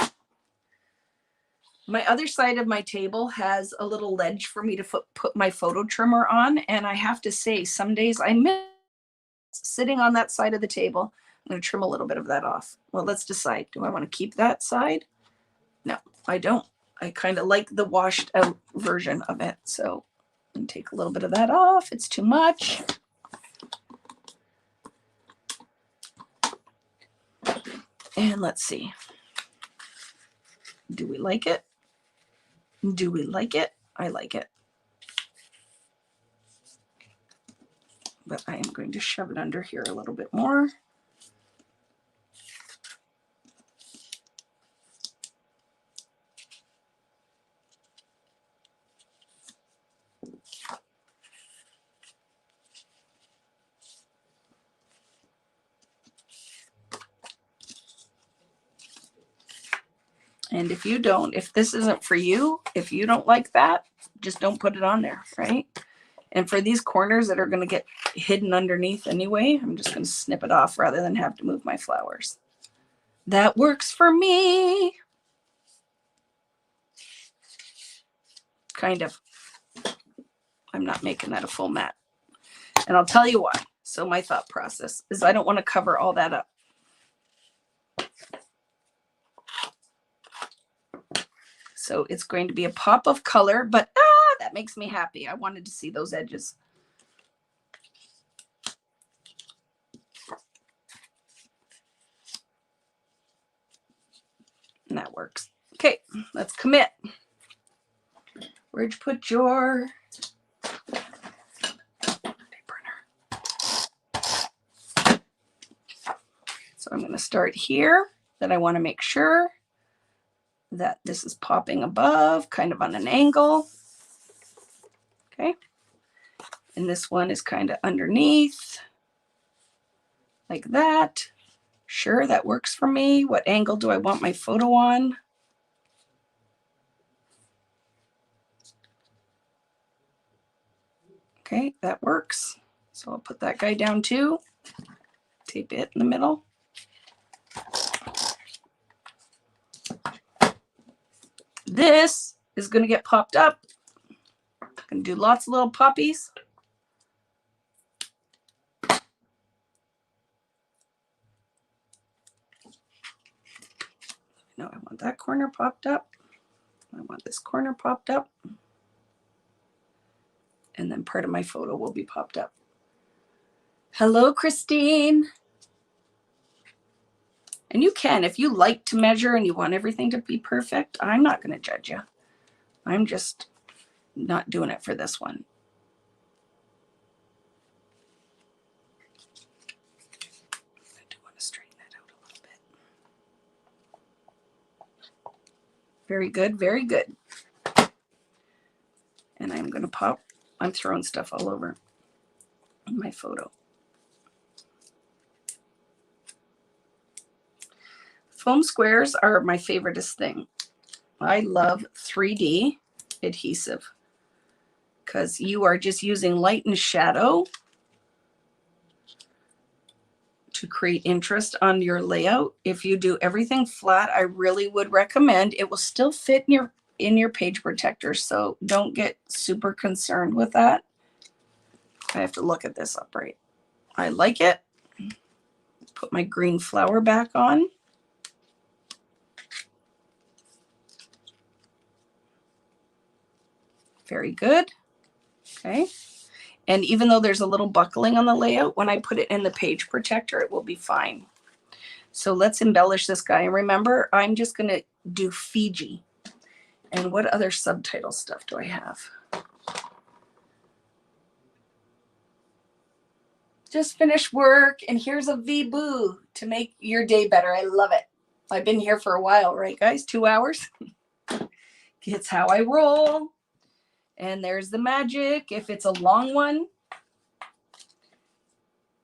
My other side of my table has a little ledge for me to put my photo trimmer on. And I have to say, some days I miss sitting on that side of the table. I'm going to trim a little bit of that off. Well, let's decide. Do I want to keep that side? No, I don't. I kind of like the washed out version of it. So I'm going to take a little bit of that off. It's too much. And let's see. Do we like it? Do we like it? I like it. But I am going to shove it under here a little bit more. And if this isn't for you, if you don't like that, just don't put it on there, right? And for these corners that are going to get hidden underneath anyway, I'm just going to snip it off rather than have to move my flowers. That works for me. Kind of. I'm not making that a full mat. And I'll tell you why. So my thought process is I don't want to cover all that up. So it's going to be a pop of color, but that makes me happy. I wanted to see those edges. And that works. Okay, let's commit. Where'd you put your burner? So I'm going to start here. Then I want to make sure that this is popping above, kind of on an angle. Okay. And this one is kind of underneath, like that. Sure, that works for me. What angle do I want my photo on? Okay, that works. So I'll put that guy down too. Tape it in the middle. This is going to get popped up. I'm going to do lots of little poppies. No, I want that corner popped up. I want this corner popped up. And then part of my photo will be popped up. Hello, Christine. And you can, if you like to measure and you want everything to be perfect, I'm not going to judge you. I'm just not doing it for this one. I do want to straighten that out a little bit. Very good, very good. And I'm going to pop. I'm throwing stuff all over my photo. Foam squares are my favoriteest thing. I love 3D adhesive because you are just using light and shadow to create interest on your layout. If you do everything flat, I really would recommend it will still fit in your page protector. So don't get super concerned with that. I have to look at this upright. I like it. Put my green flower back on. Very good. Okay. And even though there's a little buckling on the layout, when I put it in the page protector, it will be fine. So let's embellish this guy. And remember, I'm just going to do Fiji. And what other subtitle stuff do I have? Just finished work, and here's a V-Boo to make your day better. I love it. I've been here for a while, right, guys? 2 hours. It's how I roll. And there's the magic. If it's a long one,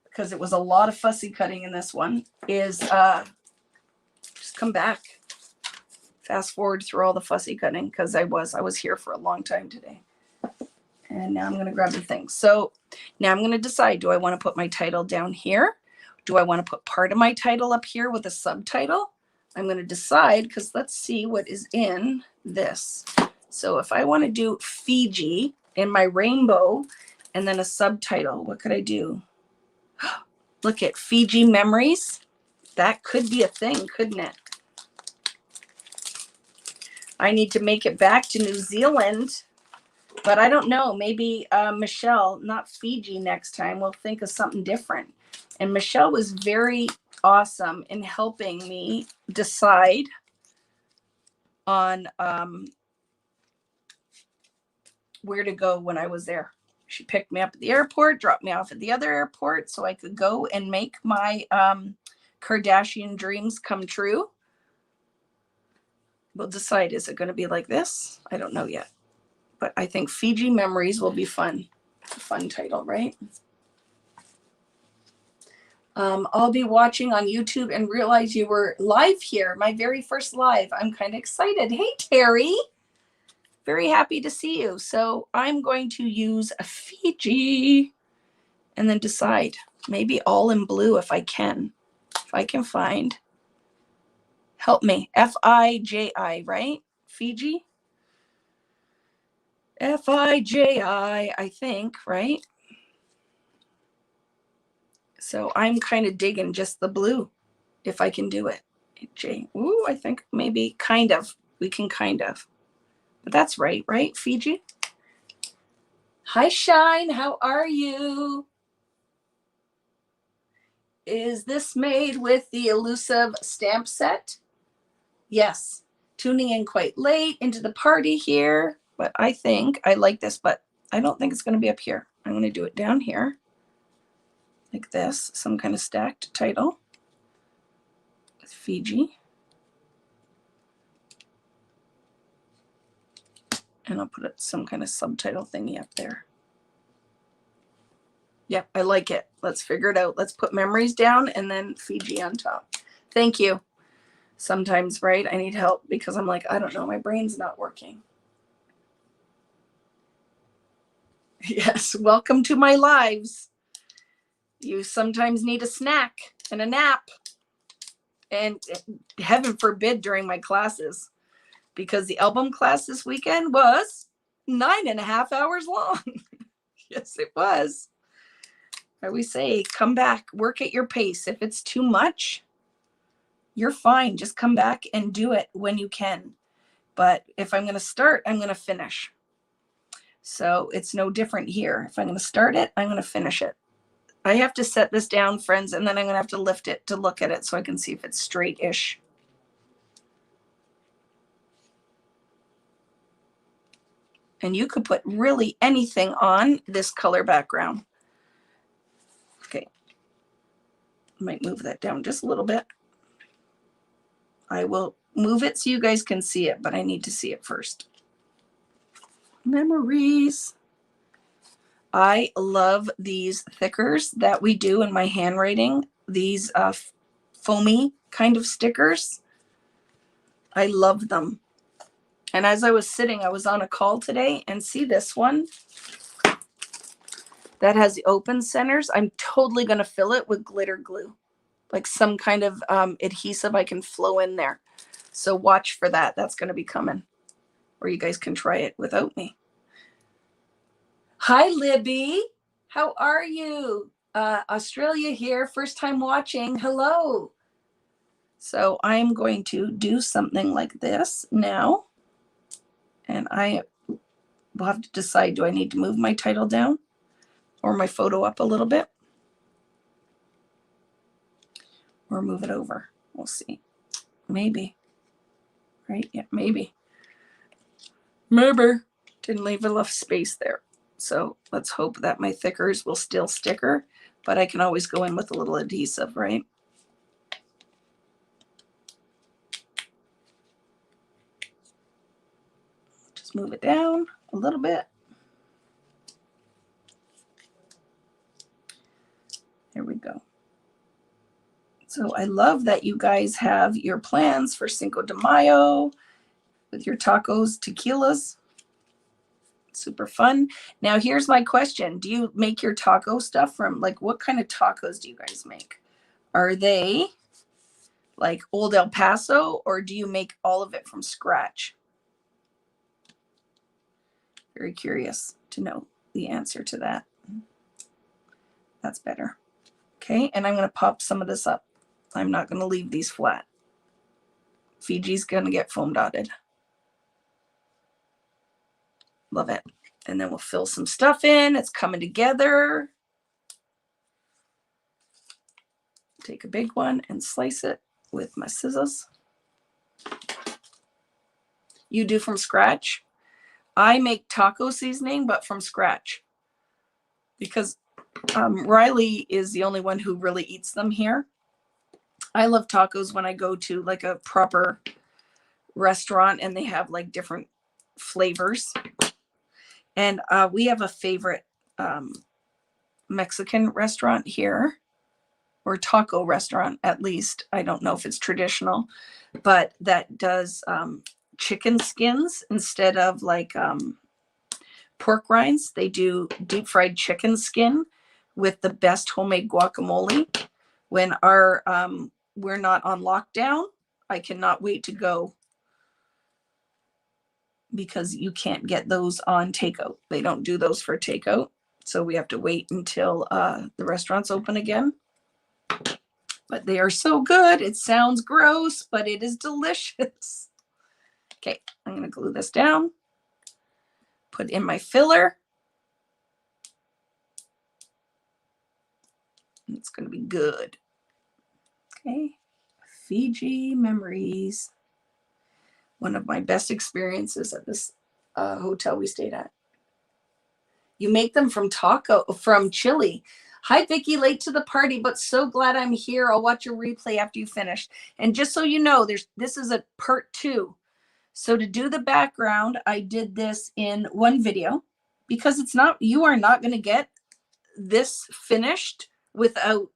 because it was a lot of fussy cutting in this one, is just come back. Fast forward through all the fussy cutting, because I was here for a long time today. And now I'm going to grab the thing. So now I'm going to decide, do I want to put my title down here? Do I want to put part of my title up here with a subtitle? I'm going to decide, because let's see what is in this. So if I want to do Fiji in my rainbow and then a subtitle, what could I do? Look at Fiji Memories. That could be a thing, couldn't it? I need to make it back to New Zealand. But I don't know, maybe Michelle, not Fiji next time, we'll think of something different. And Michelle was very awesome in helping me decide on where to go when I was there. She picked me up at the airport, dropped me off at the other airport so I could go and make my Kardashian dreams come true. We'll decide, is it going to be like this? I don't know yet. But I think Fiji Memories will be fun. It's a fun title, right? I'll be watching on YouTube and realize you were live here. My very first live. I'm kind of excited. Hey, Terry. Very happy to see you. So I'm going to use a Fiji and then decide. Maybe all in blue if I can. If I can find. Help me. F-I-J-I, right? Fiji? F-I-J-I, I think, right? So I'm kind of digging just the blue, if I can do it. J. Ooh, I think maybe kind of. We can kind of. But that's right, right, Fiji? Hi, Shine. How are you? Is this made with the elusive stamp set? Yes. Tuning in quite late into the party here. But I think I like this, but I don't think it's going to be up here. I'm going to do it down here. Like this. Some kind of stacked title. With Fiji. And I'll put some kind of subtitle thingy up there. Yep, I like it. Let's figure it out. Let's put memories down and then Fiji on top. Thank you. Sometimes, right, I need help because I'm like, I don't know, my brain's not working. Yes, welcome to my lives. You sometimes need a snack and a nap. And heaven forbid during my classes. Because the album class this weekend was 9.5 hours long. Yes, it was. I always say, come back, work at your pace. If it's too much, you're fine. Just come back and do it when you can. But if I'm going to start, I'm going to finish. So it's no different here. If I'm going to start it, I'm going to finish it. I have to set this down, friends, and then I'm going to have to lift it to look at it so I can see if it's straight-ish. And you could put really anything on this color background. Okay. I might move that down just a little bit. I will move it so you guys can see it, but I need to see it first. Memories. I love these thickers that we do in my handwriting. These foamy kind of stickers. I love them. And as I was sitting, I was on a call today and see this one that has the open centers. I'm totally going to fill it with glitter glue, like some kind of adhesive I can flow in there. So watch for that. That's going to be coming. Or you guys can try it without me. Hi, Libby. How are you? Australia here. First time watching. Hello. So I'm going to do something like this now. And I will have to decide, do I need to move my title down or my photo up a little bit? or move it over. We'll see. Maybe. Right? Yeah, maybe. Maybe. Didn't leave enough space there. So let's hope that my thickers will still sticker, but I can always go in with a little adhesive, right? Just move it down a little bit. There we go. So I love that you guys have your plans for Cinco de Mayo with your tacos, tequilas. Super fun. Now here's my question. Do you make your taco stuff from, like, what kind of tacos do you guys make? Are they like Old El Paso, or do you make all of it from scratch? Very curious to know the answer to that. That's better. Okay, and I'm going to pop some of this up. I'm not going to leave these flat. Fiji's going to get foam dotted. Love it. And then we'll fill some stuff in. It's coming together. Take a big one and slice it with my scissors. You do from scratch? I make taco seasoning, but from scratch. Because Riley is the only one who really eats them here. I love tacos when I go to like a proper restaurant and they have like different flavors. And we have a favorite Mexican restaurant here, or taco restaurant at least. I don't know if it's traditional, but that does chicken skins instead of like pork rinds. They do deep fried chicken skin with the best homemade guacamole. When our we're not on lockdown, I cannot wait to go, because you can't get those on takeout. They don't do those for takeout. So we have to wait until the restaurants open again. But they are so good. It sounds gross, but it is delicious. Okay, I'm going to glue this down. Put in my filler. It's going to be good. Okay, Fiji memories. One of my best experiences at this hotel we stayed at. You make them from chili. Hi, Vicki, late to the party, but so glad I'm here. I'll watch your replay after you finish. And just so you know, this is a part 2. So to do the background, I did this in one video, because you are not going to get this finished without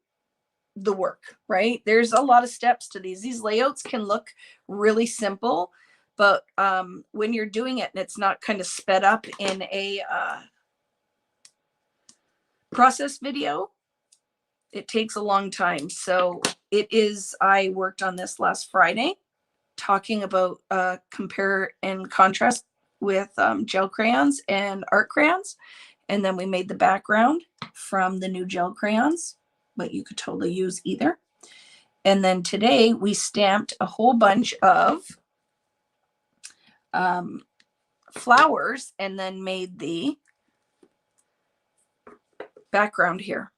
the work, right? There's a lot of steps to these. These layouts can look really simple, but when you're doing it and it's not kind of sped up in a process video, it takes a long time. So I worked on this last Friday, talking about compare and contrast with gel crayons and art crayons. And then we made the background from the new gel crayons, but you could totally use either. And then today we stamped a whole bunch of flowers and then made the background here.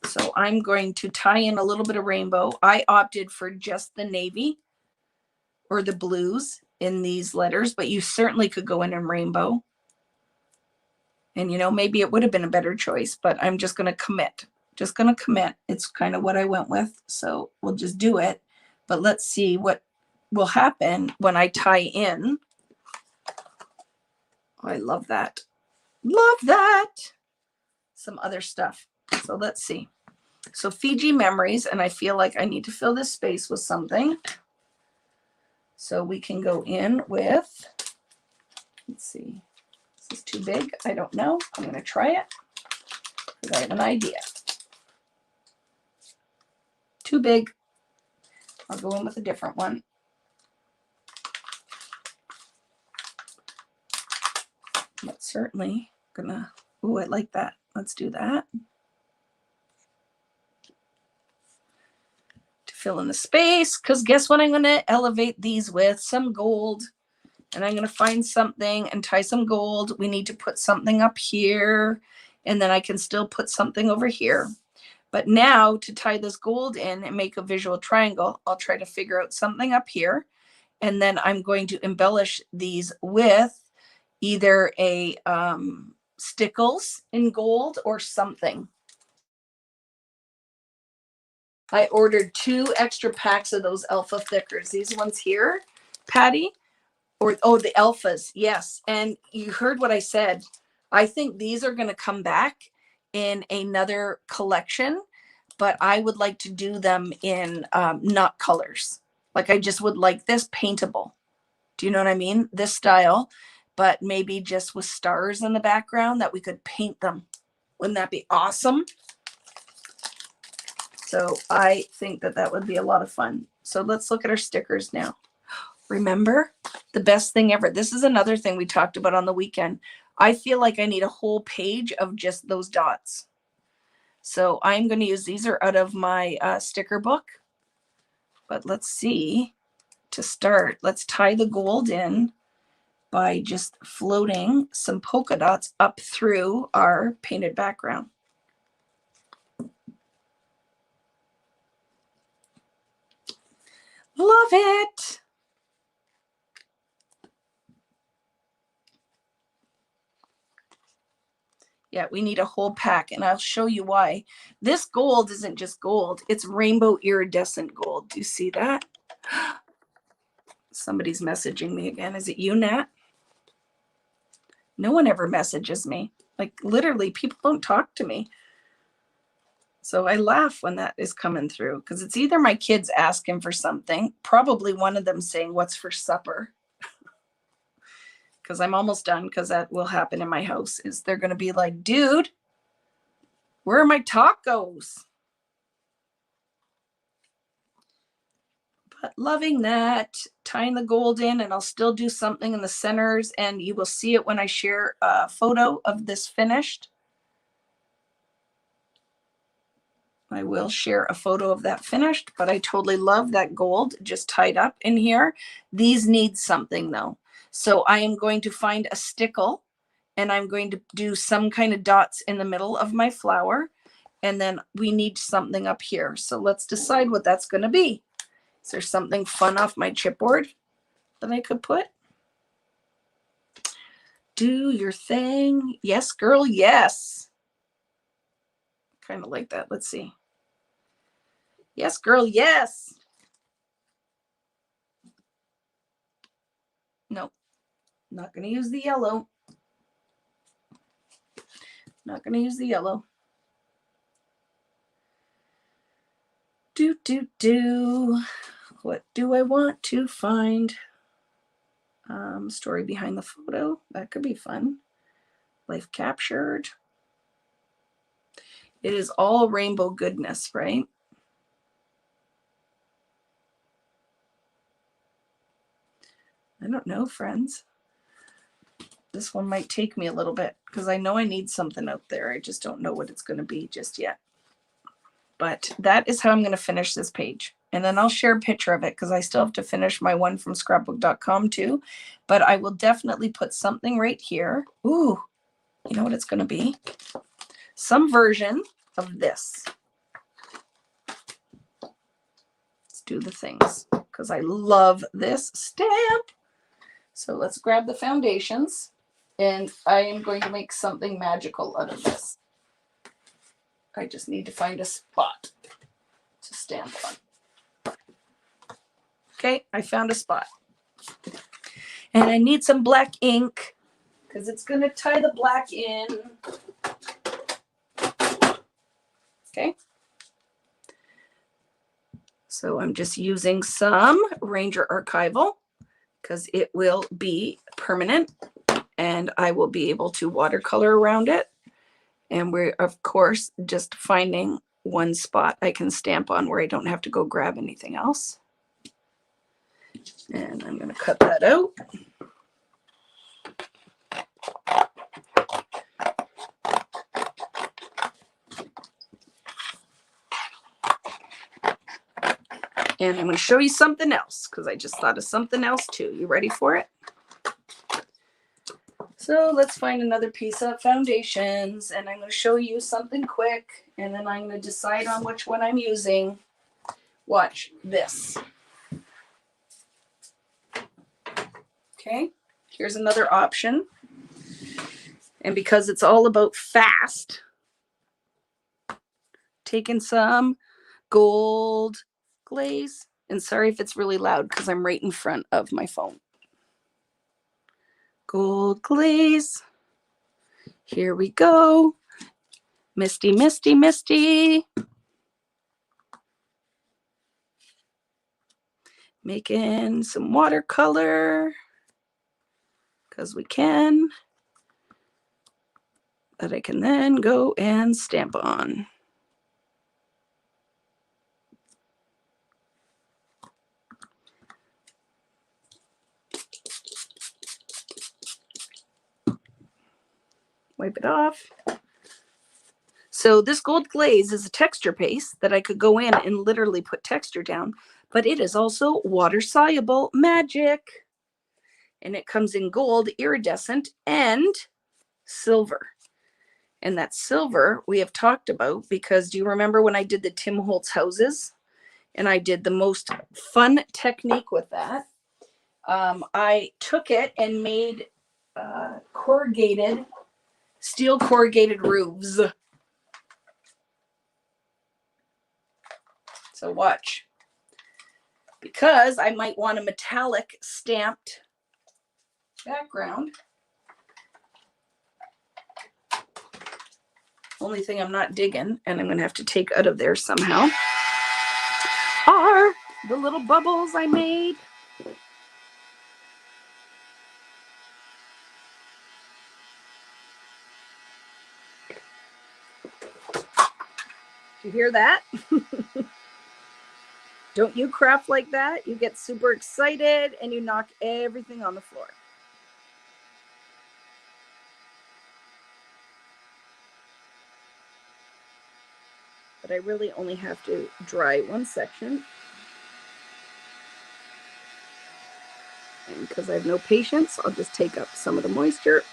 So I'm going to tie in a little bit of rainbow. I opted for just the navy or the blues in these letters, but you certainly could go in rainbow. And, maybe it would have been a better choice, but I'm just going to commit. It's kind of what I went with. So we'll just do it. But let's see what will happen when I tie in. Oh, I love that. Love that. Some other stuff. So let's see. So Fiji memories, and I feel like I need to fill this space with something. So we can go in with, let's see. Is this too big? I don't know. I'm going to try it because I have an idea. Too big. I'll go in with a different one. But certainly gonna, ooh, I like that. Let's do that. To fill in the space, because guess what I'm gonna elevate these with? Some gold. And I'm gonna find something and tie some gold. We need to put something up here, and then I can still put something over here. But now to tie this gold in and make a visual triangle, I'll try to figure out something up here. And then I'm going to embellish these with either a stickles in gold or something. I ordered 2 extra packs of those alpha thickers. These ones here, Patty, or the alphas, yes. And you heard what I said. I think these are going to come back in another collection, but I would like to do them in not colors. Like I just would like this paintable. Do you know what I mean? This style, but maybe just with stars in the background that we could paint them. Wouldn't that be awesome? So I think that that would be a lot of fun. So let's look at our stickers now. Remember, the best thing ever. This is another thing we talked about on the weekend. I feel like I need a whole page of just those dots. So I'm going to use, these are out of my sticker book. But let's see, to start, let's tie the gold in by just floating some polka dots up through our painted background. Love it. Yeah, we need a whole pack, and I'll show you why. This gold isn't just gold. It's rainbow iridescent gold. Do you see that? Somebody's messaging me again. Is it you, Nat? No one ever messages me. Like, literally, people don't talk to me. So I laugh when that is coming through, because it's either my kids asking for something, probably one of them saying, "What's for supper?" Because I'm almost done, because that will happen in my house, is they're going to be like, "Dude, where are my tacos?" But loving that, tying the gold in, and I'll still do something in the centers, and you will see it when I share a photo of this finished. I will share a photo of that finished, but I totally love that gold just tied up in here. These need something though. So I am going to find a stickle, and I'm going to do some kind of dots in the middle of my flower. And then we need something up here. So let's decide what that's going to be. Is there something fun off my chipboard that I could put? Do your thing. Yes, girl, yes. Kind of like that. Let's see. Yes, girl, yes. Nope. Not going to use the yellow. Not going to use the yellow. Do. What do I want to find? Story behind the photo. That could be fun. Life captured. It is all rainbow goodness, right? I don't know, friends. This one might take me a little bit, because I know I need something out there. I just don't know what it's going to be just yet. But that is how I'm going to finish this page. And then I'll share a picture of it, because I still have to finish my one from scrapbook.com too. But I will definitely put something right here. Ooh, you know what it's going to be? Some version of this. Let's do the things, because I love this stamp. So let's grab the foundations, and I am going to make something magical out of this. I just need to find a spot to stamp on. Okay, I found a spot. And I need some black ink, because it's going to tie the black in. Okay. So I'm just using some Ranger Archival, because it will be permanent, and I will be able to watercolor around it. And we're, of course, just finding one spot I can stamp on where I don't have to go grab anything else. And I'm going to cut that out. And I'm going to show you something else, because I just thought of something else too. You ready for it? So let's find another piece of foundations, and I'm going to show you something quick, and then I'm going to decide on which one I'm using. Watch this. Okay, here's another option. And because it's all about fast, taking some gold glaze. And sorry if it's really loud because I'm right in front of my phone. Gold glaze. Here we go. Misty, misty, misty. Making some watercolor because we can. That I can then go and stamp on. Wipe it off. So this gold glaze is a texture paste that I could go in and literally put texture down, but it is also water soluble magic. And it comes in gold, iridescent, and silver. And that silver we have talked about because do you remember when I did the Tim Holtz houses? And I did the most fun technique with that. I took it and made steel corrugated roofs. So watch. Because I might want a metallic stamped background. Only thing I'm not digging, and I'm going to have to take out of there somehow, are the little bubbles I made. Do you hear that? Don't you craft like that? You get super excited and you knock everything on the floor. But I really only have to dry one section. And because I have no patience, I'll just take up some of the moisture.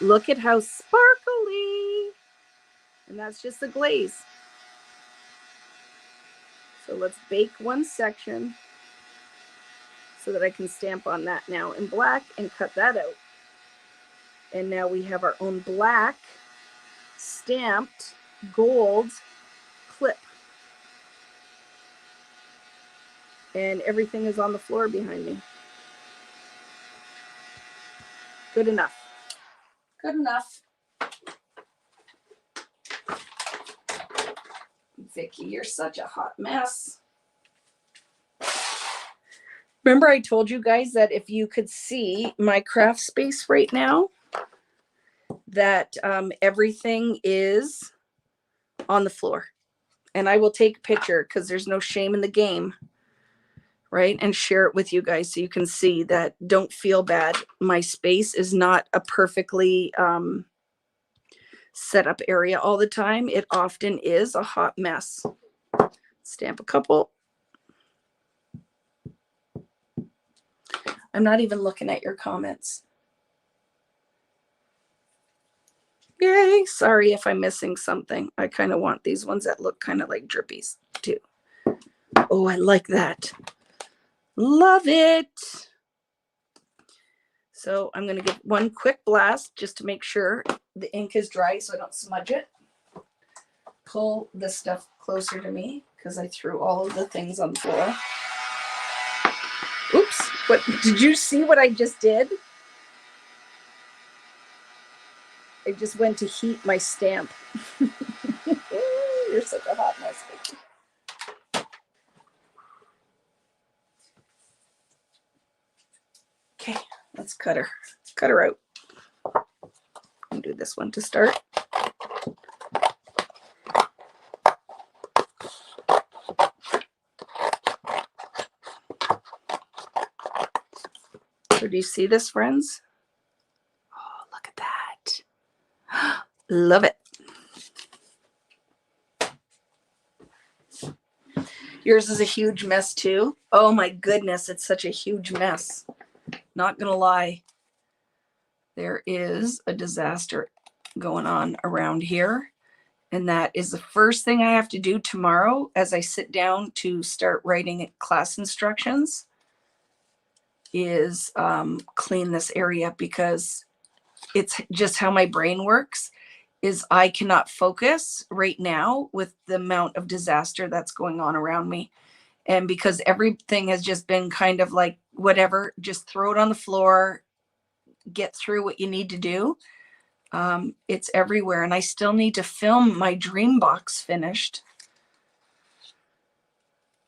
Look at how sparkly. And that's just the glaze. So let's bake one section so that I can stamp on that now in black and cut that out. And now we have our own black stamped gold clip. And everything is on the floor behind me. Good enough. Good enough. Vicky, you're such a hot mess. Remember I told you guys that if you could see my craft space right now, that everything is on the floor. And I will take a picture because there's no shame in the game, right? And share it with you guys so you can see that. Don't feel bad. My space is not a perfectly set up area all the time. It often is a hot mess. Stamp a couple. I'm not even looking at your comments. Yay, sorry if I'm missing something. I kind of want these ones that look kind of like drippies too. Oh, I like that. Love it. So I'm going to give one quick blast just to make sure the ink is dry so I don't smudge it. Pull this stuff closer to me because I threw all of the things on the floor. Oops. What, did you see what I just did? I just went to heat my stamp. You're such a hot mess, Vicky. Okay, let's cut her out. I'll do this one to start. So do you see this, friends? Oh, look at that. Love it. Yours is a huge mess too. Oh my goodness, it's such a huge mess. Not gonna lie. there is a disaster going on around here. And that is the first thing I have to do tomorrow as I sit down to start writing class instructions is clean this area, because it's just how my brain works. Is I cannot focus right now with the amount of disaster that's going on around me. And because everything has just been kind of like, whatever, just throw it on the floor, get through what you need to do. It's everywhere. And I still need to film my dream box finished.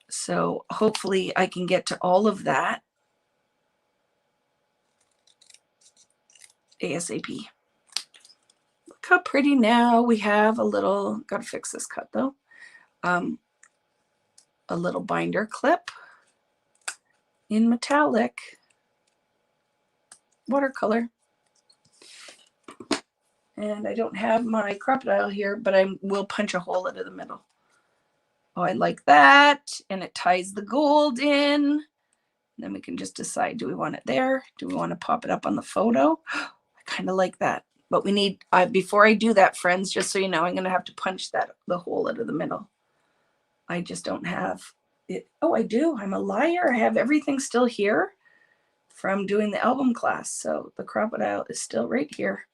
So hopefully I can get to all of that ASAP. Look how pretty now we have a little, gotta fix this cut though. A little binder clip in metallic watercolor. And I don't have my crocodile here, but I will punch a hole into the middle. Oh, I like that. And it ties the gold in. And then we can just decide, do we want it there? Do we want to pop it up on the photo? I kind of like that. But we need, before I do that, friends, just so you know, I'm going to have to punch the hole into the middle. I just don't have it. Oh, I do. I'm a liar. I have everything still here from doing the album class. So the crocodile is still right here.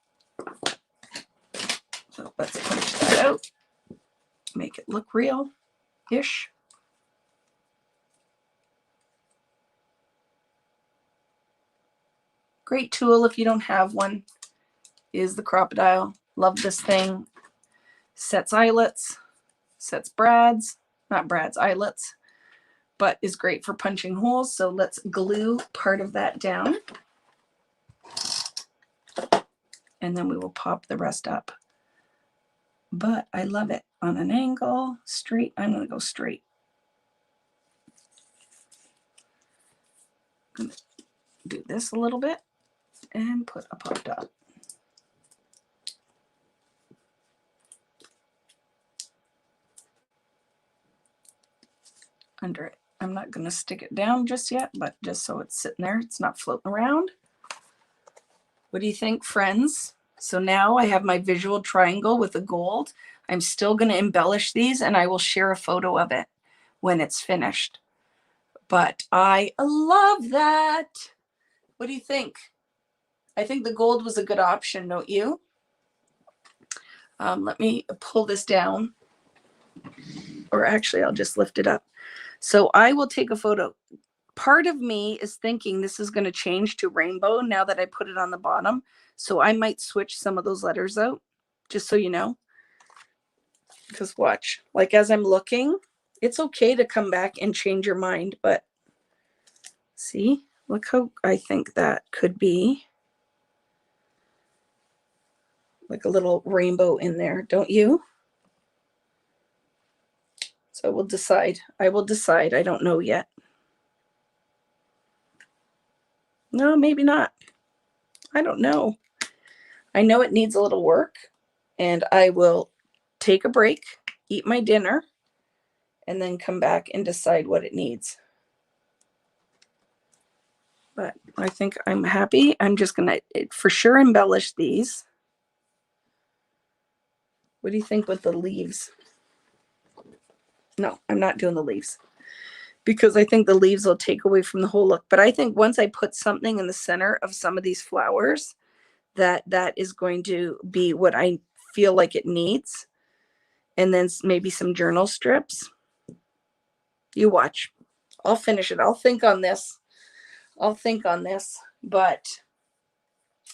So let's punch that out. Make it look real-ish. Great tool if you don't have one is the crocodile. Love this thing. Sets eyelets, sets brads, not brads, eyelets, but is great for punching holes. So let's glue part of that down. And then we will pop the rest up. But I love it on an angle, straight. I'm going to go straight. I'm going to do this a little bit and put a pop dot. Under it. I'm not going to stick it down just yet, but just so it's sitting there, it's not floating around. What do you think, friends? So now I have my visual triangle with the gold. I'm still going to embellish these, and I will share a photo of it when it's finished. But I love that. What do you think? I think the gold was a good option, don't you? Let me pull this down. Or actually, I'll just lift it up. So I will take a photo. Part of me is thinking this is going to change to rainbow now that I put it on the bottom. So I might switch some of those letters out, just so you know. Because watch, like as I'm looking, it's okay to come back and change your mind. But see, look how I think that could be. Like a little rainbow in there, don't you? So we'll decide. I will decide. I don't know yet. No, maybe not. I don't know. I know it needs a little work, and I will take a break, eat my dinner, and then come back and decide what it needs. But I think I'm happy. I'm just going to for sure embellish these. What do you think with the leaves? No, I'm not doing the leaves, because I think the leaves will take away from the whole look. But I think once I put something in the center of some of these flowers, that is going to be what I feel like it needs. And then maybe some journal strips. You watch. I'll finish it. I'll think on this. But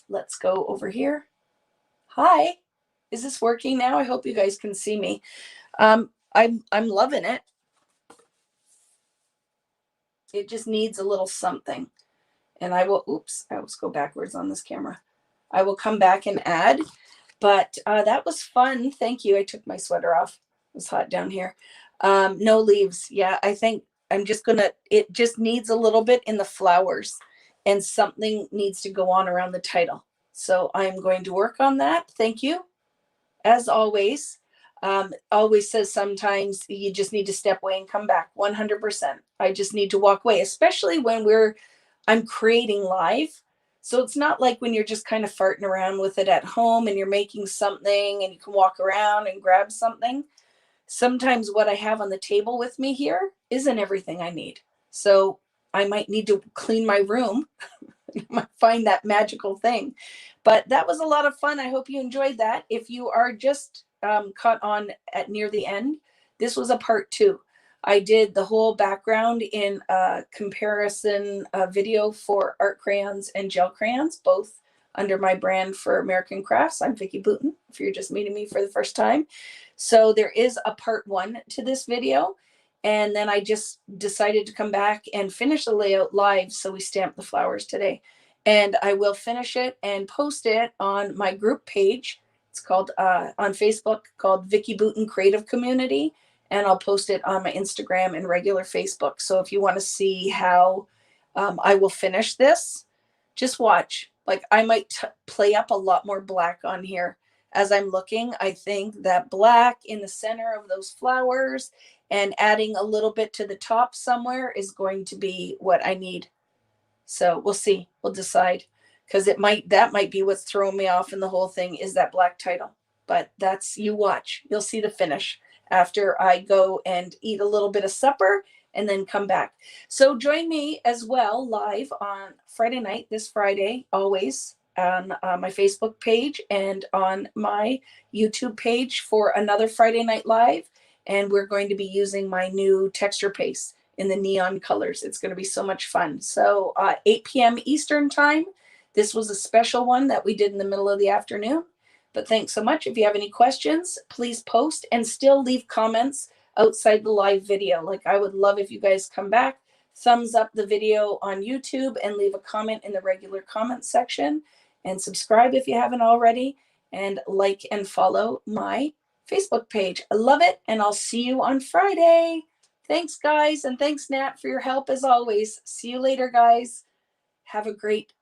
let's go over here. Hi. Is this working now? I hope you guys can see me. I'm loving it. It just needs a little something. And I will, oops, I always go backwards on this camera. I will come back and add. But that was fun. Thank you. I took my sweater off. It was hot down here. No leaves. Yeah, I think I'm just going to, it just needs a little bit in the flowers. And something needs to go on around the title. So I'm going to work on that. Thank you. As always. Always says sometimes you just need to step away and come back. 100%. I just need to walk away, especially when I'm creating live. So it's not like when you're just kind of farting around with it at home and you're making something and you can walk around and grab something. Sometimes what I have on the table with me here isn't everything I need. So I might need to clean my room. I might find that magical thing. But that was a lot of fun. I hope you enjoyed that. If you are just caught on at near the end, this was a part 2. I did the whole background in a comparison video for art crayons and gel crayons, both under my brand for American Crafts. I'm Vicki Booten, if you're just meeting me for the first time. So there is a part 1 to this video. And then I just decided to come back and finish the layout live. So we stamped the flowers today. And I will finish it and post it on my group page. It's called on Facebook, called Vicki Booten Creative Community. And I'll post it on my Instagram and regular Facebook. So if you want to see how I will finish this, just watch. Like I might play up a lot more black on here as I'm looking. I think that black in the center of those flowers and adding a little bit to the top somewhere is going to be what I need. So we'll see. We'll decide, because that might be what's throwing me off in the whole thing is that black title. But that's, you watch. You'll see the finish after I go and eat a little bit of supper and then come back. So join me as well live on Friday night, this Friday, always on my Facebook page and on my YouTube page for another Friday Night Live. And we're going to be using my new texture paste in the neon colors. It's going to be so much fun. So 8 p.m. Eastern time. This was a special one that we did in the middle of the afternoon. But thanks so much. If you have any questions, please post and still leave comments outside the live video. Like I would love if you guys come back, thumbs up the video on YouTube and leave a comment in the regular comment section, and subscribe if you haven't already, and like and follow my Facebook page. I love it. And I'll see you on Friday. Thanks, guys. And thanks, Nat, for your help as always. See you later, guys. Have a great